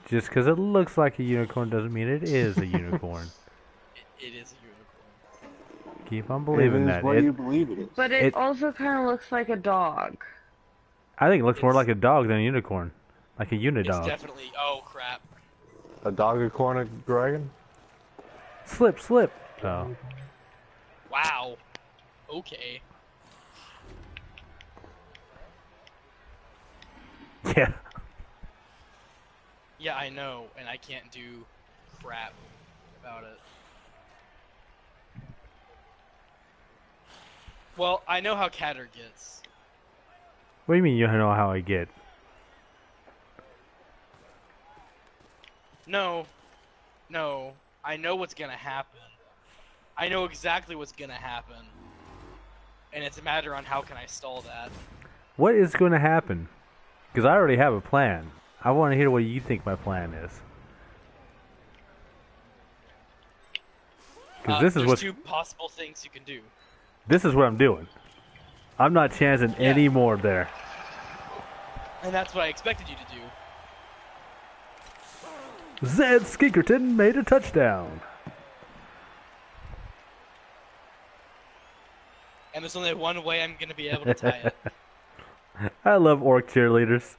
Speaker 2: Just because it looks like a unicorn doesn't mean it is a unicorn.
Speaker 1: It is a unicorn.
Speaker 2: Keep on believing that.
Speaker 5: What do you believe it is?
Speaker 6: But it also kind of looks like a dog.
Speaker 2: I think it looks more like a dog than a unicorn. Like a unidog.
Speaker 1: It's definitely... Oh, crap.
Speaker 5: A dogacorn a dragon?
Speaker 2: Slip. Oh.
Speaker 1: Wow. Okay.
Speaker 2: Yeah.
Speaker 1: Yeah, I know, and I can't do crap about it. Well, I know how Catter gets.
Speaker 2: What do you mean you know how I get?
Speaker 1: No. I know what's gonna happen. I know exactly what's gonna happen. And it's a matter on how can I stall that.
Speaker 2: What is going to happen? Because I already have a plan. I want to hear what you think my plan is. Because this is
Speaker 1: there's
Speaker 2: what
Speaker 1: 2 possible things you can do.
Speaker 2: this is what I'm doing. I'm not chancing any more there.
Speaker 1: And that's what I expected you to do.
Speaker 2: Zed Skinkerton made a touchdown.
Speaker 1: And there's only one way I'm gonna be able to tie it.
Speaker 2: I love orc cheerleaders.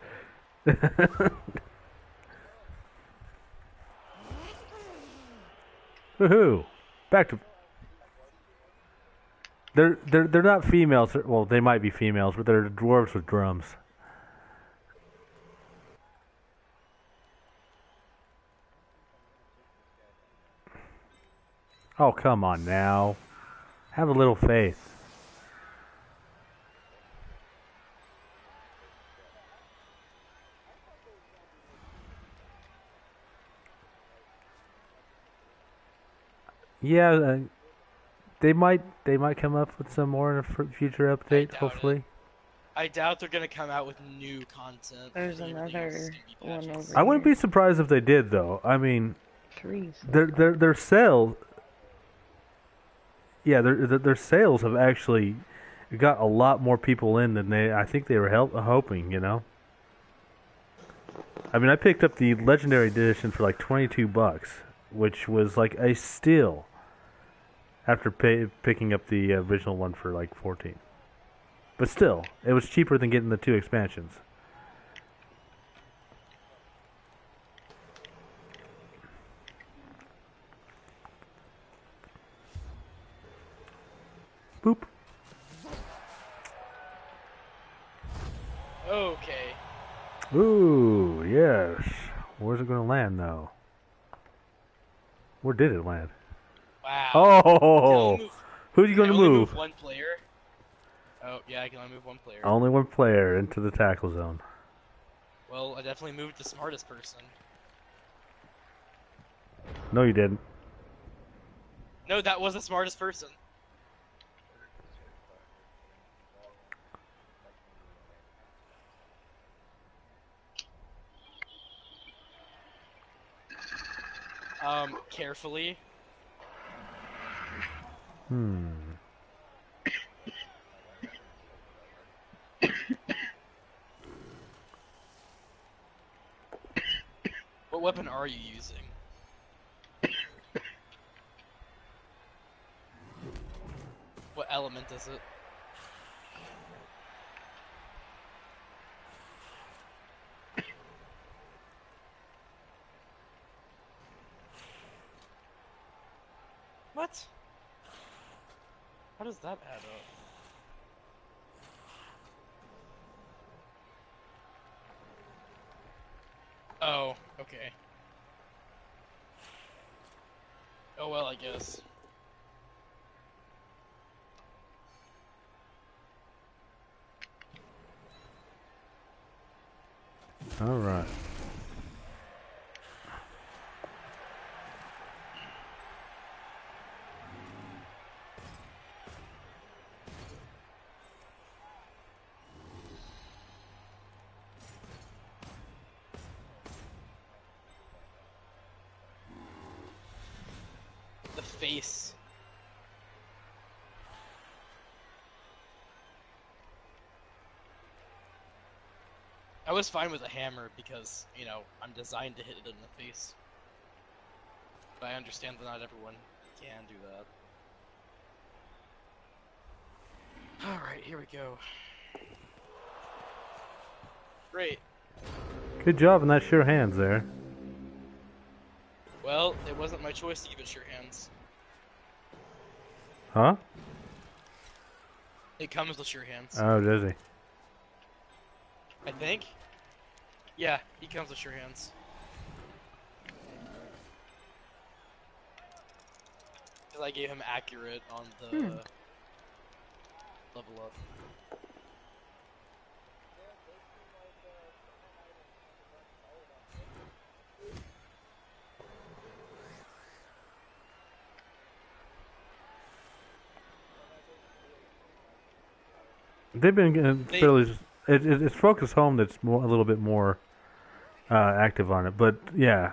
Speaker 2: Woohoo! Back to... They're not females. Well, they might be females, but they're dwarves with drums. Oh, come on now. Have a little faith. Yeah, they might come up with some more in a future update,
Speaker 1: doubt
Speaker 2: hopefully.
Speaker 1: it. I doubt they're gonna come out with new content.
Speaker 6: There's
Speaker 1: Everything
Speaker 6: another
Speaker 1: else is gonna be
Speaker 6: one
Speaker 1: patches.
Speaker 6: over
Speaker 2: I wouldn't
Speaker 6: here.
Speaker 2: be surprised if they did, though. I mean,
Speaker 6: 3. So
Speaker 2: their sales, yeah, their sales have actually got a lot more people in than I think they were hoping. You know. I mean, I picked up the Legendary Edition for like $22, which was like a steal. After picking up the original one for like 14, but still, it was cheaper than getting the 2 expansions. Boop.
Speaker 1: Okay.
Speaker 2: Ooh, yes. Where's it going to land, though? Where did it land?
Speaker 1: Wow.
Speaker 2: Oh! Who's you going to
Speaker 1: Can I only
Speaker 2: move?
Speaker 1: move one player? Oh, yeah, I can only move one player.
Speaker 2: Only one player into the tackle zone.
Speaker 1: Well, I definitely moved the smartest person.
Speaker 2: No, you didn't.
Speaker 1: No, that was the smartest person. Carefully. What weapon are you using? What element is it? What? How does that add up? Oh, okay. Oh well, I guess.
Speaker 2: All right.
Speaker 1: The face. I was fine with a hammer because, you know, I'm designed to hit it in the face. But I understand that not everyone can do that. Alright, here we go. Great.
Speaker 2: Good job on that sure hands there.
Speaker 1: Well, it wasn't my choice to give it sure hands.
Speaker 2: Huh?
Speaker 1: It comes with sure hands.
Speaker 2: Oh, does he?
Speaker 1: I think? Yeah, he comes with sure hands. Because I gave him accurate on the level up.
Speaker 2: They've been fairly. It's Focus Home that's a little bit more active on it, but yeah.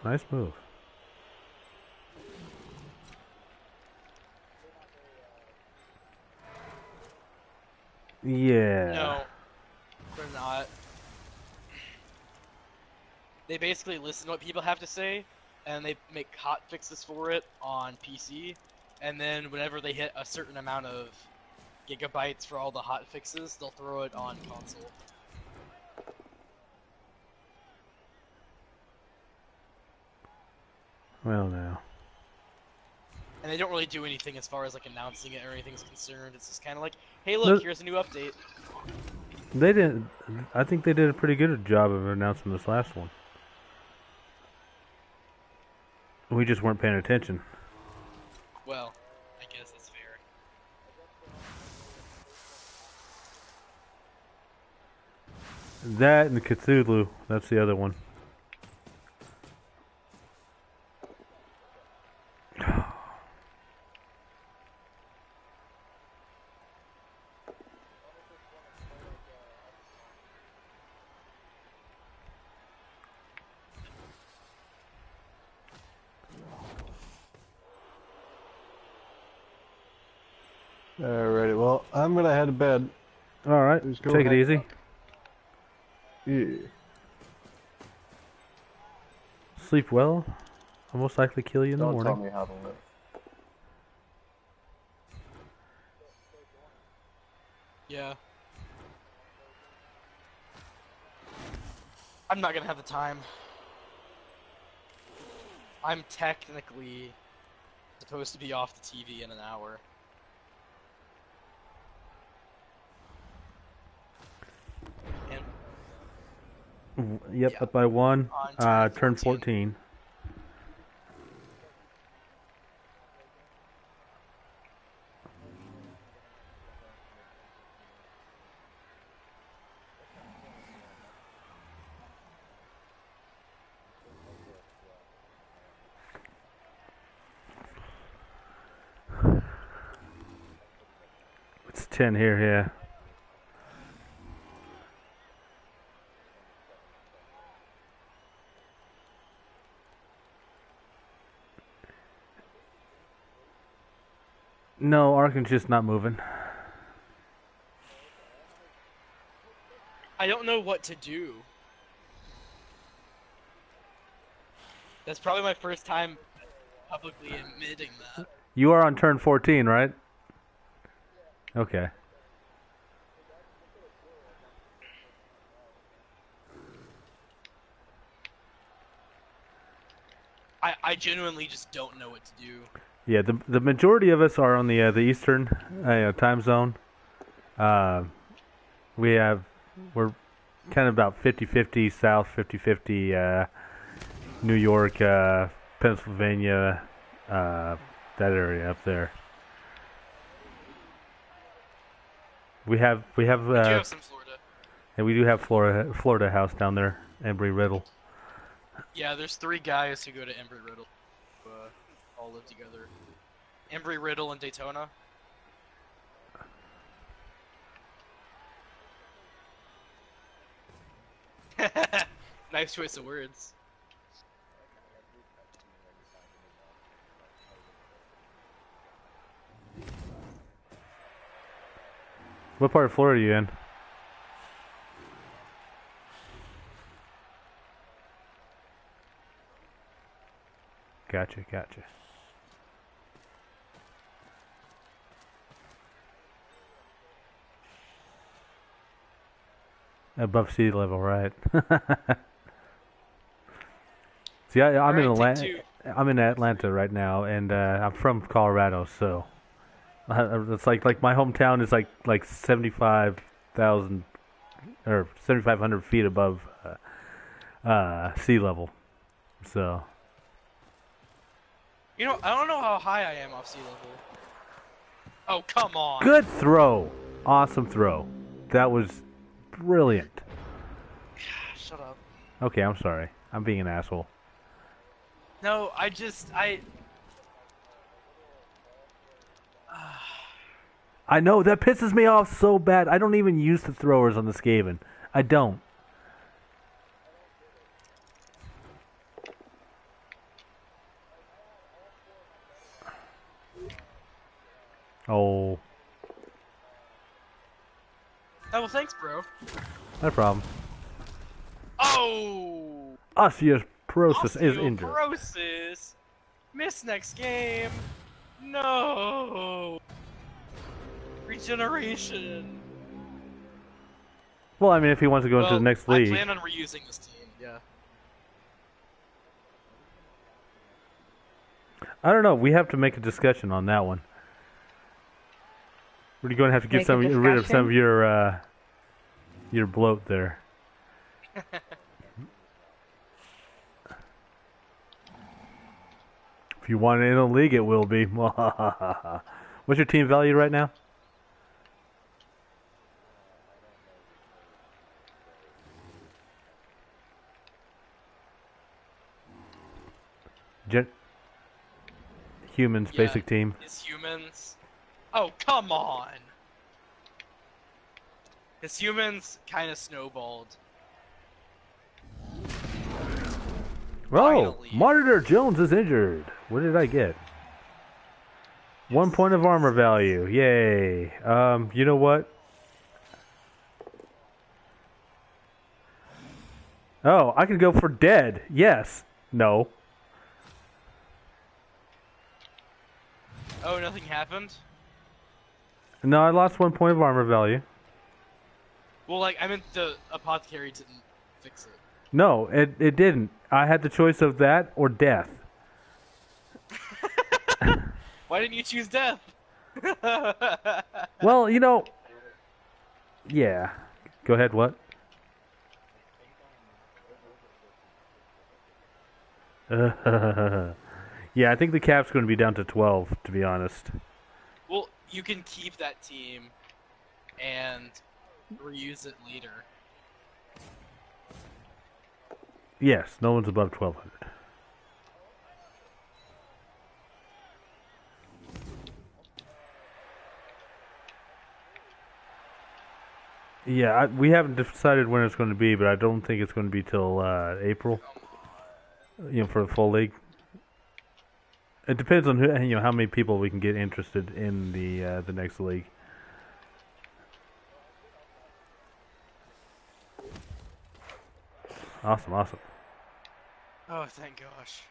Speaker 2: Nice move. Yeah.
Speaker 1: No, they're not. They basically listen to what people have to say, and they make hot fixes for it on PC, and then whenever they hit a certain amount of gigabytes for all the hot fixes, they'll throw it on console.
Speaker 2: Well, now.
Speaker 1: And they don't really do anything as far as like announcing it or anything's concerned. It's just kind of like, hey, look, here's a new update.
Speaker 2: They didn't. I think they did a pretty good job of announcing this last one. We just weren't paying attention.
Speaker 1: Well, I guess that's fair.
Speaker 2: That and the Cthulhu. That's the other one.
Speaker 5: Alrighty, well, I'm gonna head to bed.
Speaker 2: Alright,
Speaker 5: Just go
Speaker 2: take it
Speaker 5: ahead.
Speaker 2: easy.
Speaker 5: Yeah.
Speaker 2: Sleep well. I'll most likely kill you in the
Speaker 5: Don't
Speaker 2: morning.
Speaker 5: tell me how to live.
Speaker 1: Yeah. I'm not gonna have the time. I'm technically supposed to be off the TV in an hour.
Speaker 2: Yep,
Speaker 1: Yeah.
Speaker 2: up by one.
Speaker 1: On
Speaker 2: Turn 14. It's 10 here, yeah. No, Arkin's just not moving.
Speaker 1: I don't know what to do. That's probably my first time publicly admitting that.
Speaker 2: You are on turn 14, right? Okay.
Speaker 1: I genuinely just don't know what to do.
Speaker 2: Yeah, the majority of us are on the Eastern time zone. We're kind of about 50-50 South, 50-50 New York, Pennsylvania, that area up there. We have
Speaker 1: We do have some Florida.
Speaker 2: and we do have Florida house down there, Embry Riddle.
Speaker 1: Yeah, there's 3 guys who go to Embry Riddle, who all live together. Embry Riddle and Daytona. Nice choice of words.
Speaker 2: What part of Florida are you in? Gotcha. Above sea level, right? See, I'm in Atlanta. I'm in Atlanta right now, and I'm from Colorado, so it's like my hometown is like 75,000 or 7,500 feet above sea level. So.
Speaker 1: You know, I don't know how high I am off sea level. Oh, come on.
Speaker 2: Good throw. Awesome throw. That was brilliant.
Speaker 1: Shut up.
Speaker 2: Okay, I'm sorry. I'm being an asshole.
Speaker 1: No,
Speaker 2: I know, that pisses me off so bad. I don't even use the throwers on the Skaven. I don't. Oh.
Speaker 1: Oh, well, thanks, bro.
Speaker 2: No problem.
Speaker 1: Oh!
Speaker 2: Osteoporosis is injured.
Speaker 1: Osteoporosis? Miss next game. No! Regeneration.
Speaker 2: Well, I mean, if he wants to go into the next league.
Speaker 1: I plan on reusing this team, yeah.
Speaker 2: I don't know. We have to make a discussion on that one. We're going to have to get
Speaker 6: Make a
Speaker 2: rid of some of
Speaker 6: discussion?
Speaker 2: your bloat there. If you want it in a league, it will be. What's your team value right now? Humans,
Speaker 1: Yeah,
Speaker 2: basic team.
Speaker 1: His humans. Oh, come on! His humans kind of snowballed.
Speaker 2: Oh,
Speaker 1: Finally.
Speaker 2: Monitor Jones is injured. What did I get? 1 point of armor value. Yay. You know what? Oh, I could go for dead. Yes. No.
Speaker 1: Oh, nothing happened?
Speaker 2: No, I lost 1 point of armor value.
Speaker 1: Well, like, I meant the apothecary didn't fix it.
Speaker 2: No, it didn't. I had the choice of that or death.
Speaker 1: Why didn't you choose death?
Speaker 2: Well, you know... Yeah. Go ahead, what? Yeah, I think the cap's going to be down to 12, to be honest.
Speaker 1: Well, you can keep that team and reuse it later.
Speaker 2: Yes, no one's above 1200. Yeah, we haven't decided when it's going to be, but I don't think it's going to be till April. You know, for the full league. It depends on who, how many people we can get interested in the next league. Awesome, awesome.
Speaker 1: Oh, thank gosh.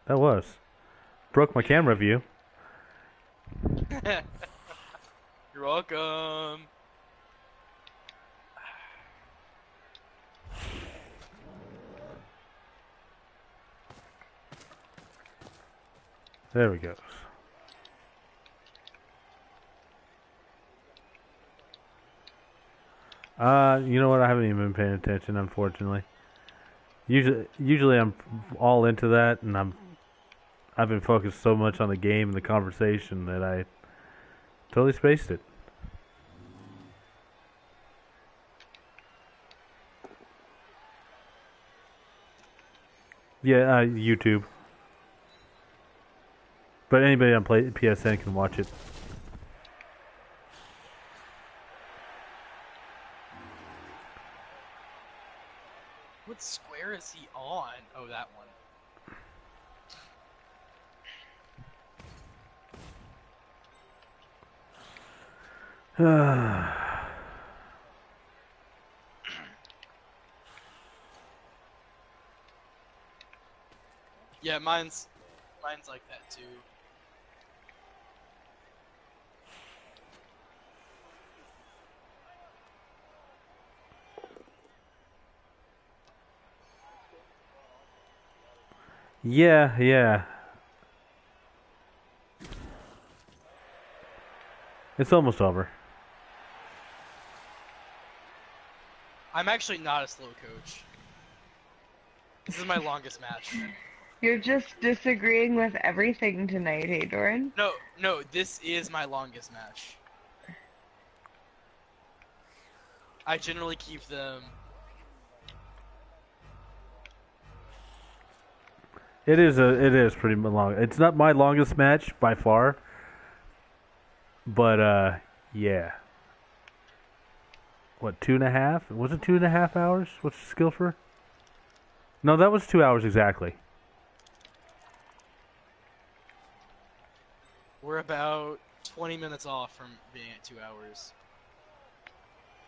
Speaker 2: That was. Broke my camera view.
Speaker 1: You're welcome.
Speaker 2: There we go. You know what? I haven't even been paying attention, unfortunately. Usually I'm all into that, and I've been focused so much on the game and the conversation that I totally spaced it. Yeah, YouTube. But anybody on PSN can watch it.
Speaker 1: What square is he on? Oh, that one. Yeah, mine's like that too.
Speaker 2: Yeah, yeah. It's almost over.
Speaker 1: I'm actually not a slow coach. This is my longest match.
Speaker 6: You're just disagreeing with everything tonight, hey, Doran?
Speaker 1: No, this is my longest match. I generally keep them.
Speaker 2: It is pretty long. It's not my longest match by far, but yeah. What, 2.5? Was it 2.5 hours? What's the skill for? No, that was 2 hours exactly.
Speaker 1: We're about 20 minutes off from being at 2 hours.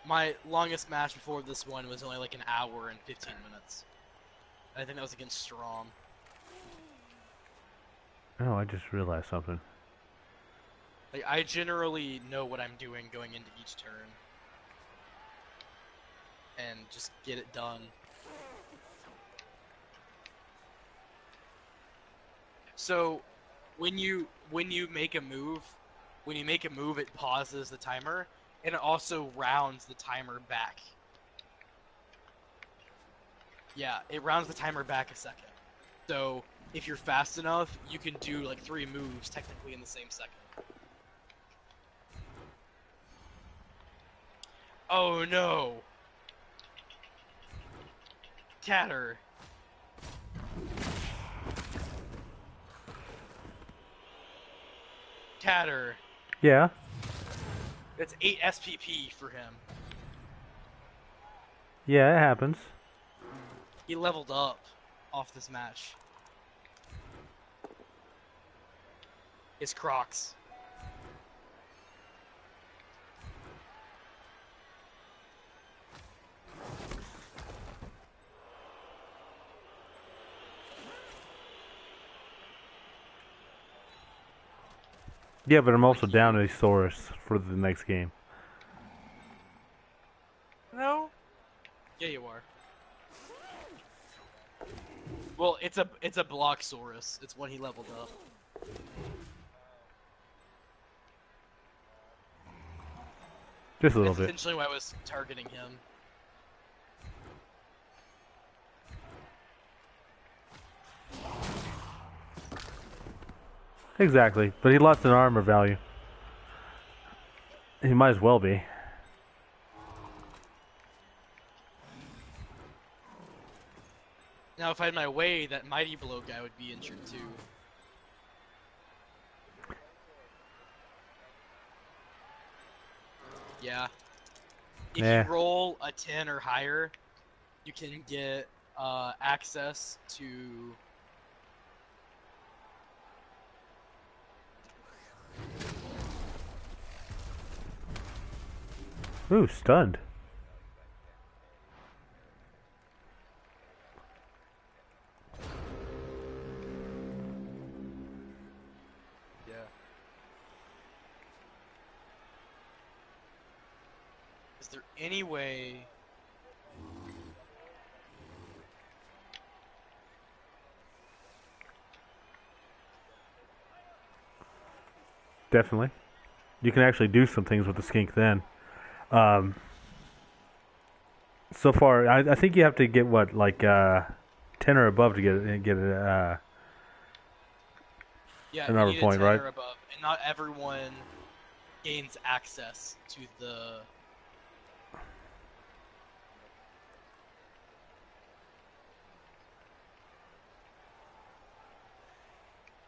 Speaker 1: My longest match before this one was only like an hour and 15 minutes. I think that was against Strom.
Speaker 2: Oh, I just realized something.
Speaker 1: Like, I generally know what I'm doing going into each turn. And just get it done. So, when you make a move, it pauses the timer, and it also rounds the timer back. Yeah, it rounds the timer back a second. So, if you're fast enough, you can do like 3 moves technically in the same second. Oh no! Tatter. Tatter.
Speaker 2: Yeah.
Speaker 1: That's 8 SPP for him.
Speaker 2: Yeah, it happens.
Speaker 1: He leveled up off this match. His Crocs.
Speaker 2: Yeah, but I'm also down a Saurus for the next game.
Speaker 1: No? Yeah, you are. Well, it's a Blocksaurus. It's when he leveled up.
Speaker 2: Just a little
Speaker 1: That's
Speaker 2: bit.
Speaker 1: essentially why I was targeting him.
Speaker 2: Exactly, but he lost an armor value. He might as well be.
Speaker 1: Now, if I had my way, that Mighty Blow guy would be injured too. Yeah. If
Speaker 2: Yeah.
Speaker 1: you roll a 10 or higher, you can get access to...
Speaker 2: Ooh, stunned.
Speaker 1: Yeah. Is there any way...
Speaker 2: Definitely. You can actually do some things with the skink then. So far, I think you have to get what, like 10 or above to get it.
Speaker 1: Yeah,
Speaker 2: Another
Speaker 1: you need
Speaker 2: point,
Speaker 1: a 10
Speaker 2: right?
Speaker 1: or above, and not everyone gains access to the...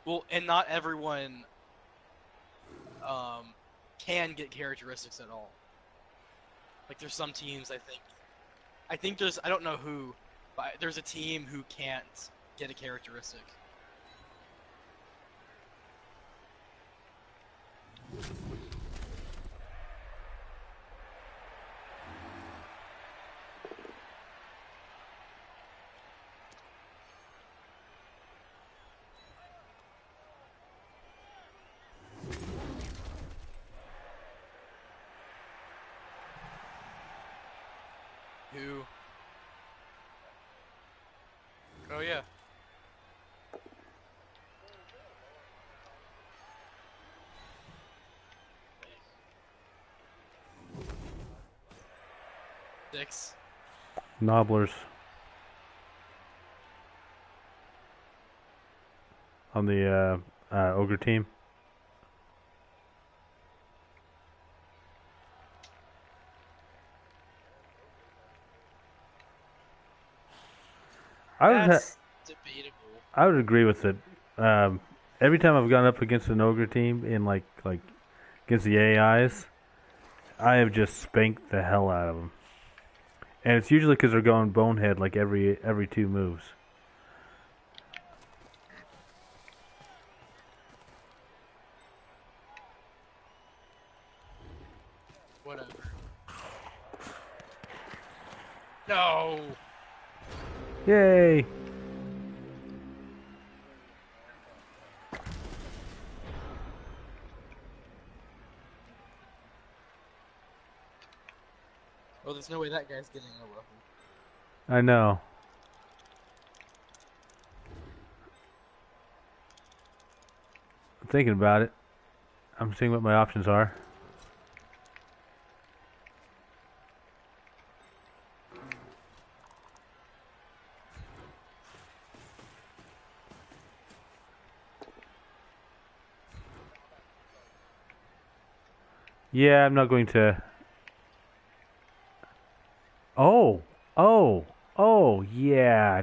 Speaker 1: Well, and not everyone can get characteristics at all. Like, there's some teams, I think there's, I don't know who, but there's a team who can't get a characteristic. Who? Oh yeah. Six.
Speaker 2: Nobblers. On the ogre team.
Speaker 1: That's debatable.
Speaker 2: I would agree with it. Every time I've gone up against an ogre team in like against the AIs, I have just spanked the hell out of them. And it's usually because they're going bonehead like every 2 moves.
Speaker 1: Whatever. No!
Speaker 2: Yay!
Speaker 1: Oh, there's no way that guy's getting a ruffle.
Speaker 2: I know. thinking about it. I'm seeing what my options are. Yeah, I'm not going to. Oh, yeah.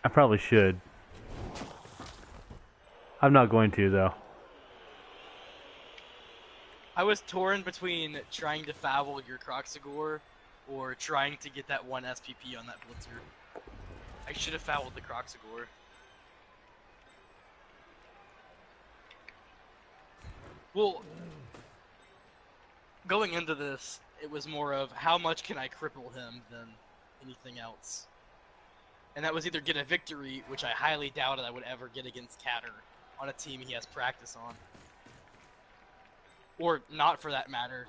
Speaker 2: I probably should. I'm not going to, though.
Speaker 1: I was torn between trying to foul your Croxagore or trying to get that one SPP on that Blitzer. I should have fouled the Croxagore. Well, going into this, it was more of how much can I cripple him than anything else. And that was either get a victory, which I highly doubted I would ever get against Catter on a team he has practice on. Or not, for that matter.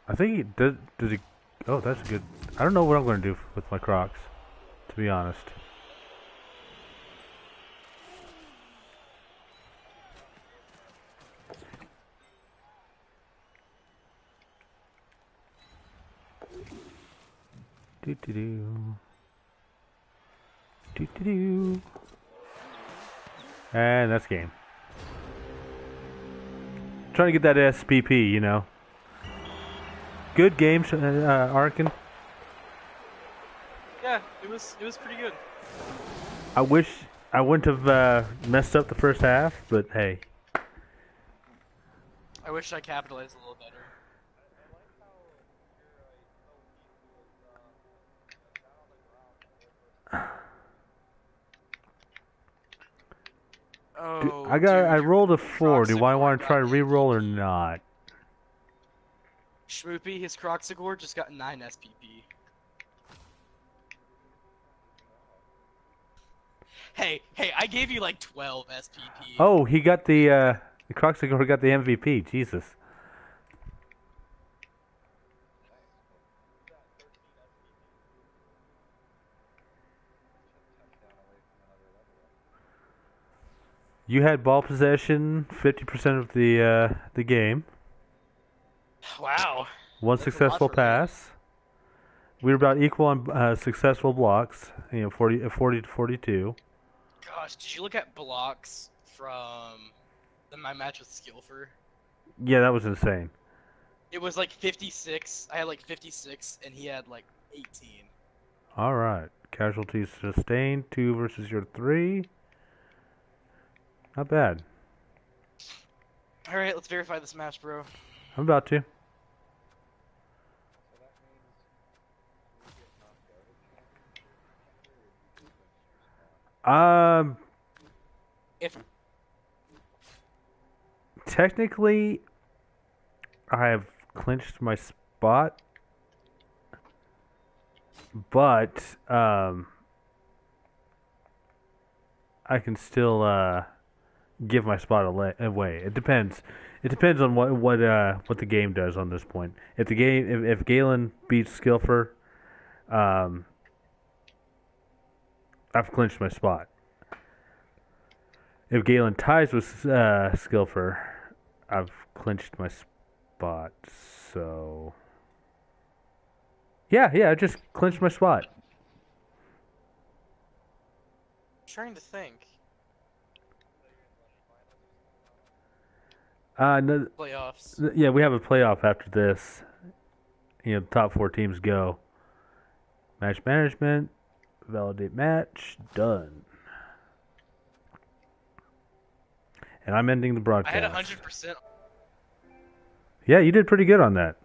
Speaker 2: I think he does. Does he? Oh, that's good. I don't know what I'm going to do with my Crocs, to be honest. And that's game. Trying to get that SPP, you know. Good game, Arkin.
Speaker 1: Yeah, it was pretty good.
Speaker 2: I wish I wouldn't have messed up the first half, but hey.
Speaker 1: I wish I capitalized a little better. Oh,
Speaker 2: I
Speaker 1: dude,
Speaker 2: rolled a 4. Do I want to
Speaker 1: Croxagore
Speaker 2: try to
Speaker 1: got
Speaker 2: re-roll or
Speaker 1: MVP.
Speaker 2: not?
Speaker 1: Schmoopy, his Croxagore just got 9 SPP. Hey, I gave you like 12 SPP.
Speaker 2: Oh, he got the Croxagore got the MVP. Jesus. You had ball possession 50% of the game.
Speaker 1: Wow.
Speaker 2: One
Speaker 1: That's a lot
Speaker 2: successful
Speaker 1: for me.
Speaker 2: pass. We were about equal on successful blocks. 40 to 42.
Speaker 1: Gosh, did you look at blocks from my match with Skilfer?
Speaker 2: Yeah, that was insane.
Speaker 1: It was like 56. I had like 56, and he had like 18.
Speaker 2: All right. Casualties sustained. 2 versus your 3. Not bad.
Speaker 1: All right, let's verify this match, bro.
Speaker 2: I'm about to.
Speaker 1: If
Speaker 2: Technically, I have clinched my spot, but I can still give my spot away. It depends. It depends on what the game does on this point. If Galen beats Skilfer, I've clinched my spot. If Galen ties with Skilfer, I've clinched my spot. So yeah, I just clinched my spot.
Speaker 1: I'm trying to think.
Speaker 2: No,
Speaker 1: Playoffs.
Speaker 2: yeah, we have a playoff after this. The top 4 teams go. Match management, validate match, done. And I'm ending the broadcast.
Speaker 1: I had 100%.
Speaker 2: Yeah, you did pretty good on that.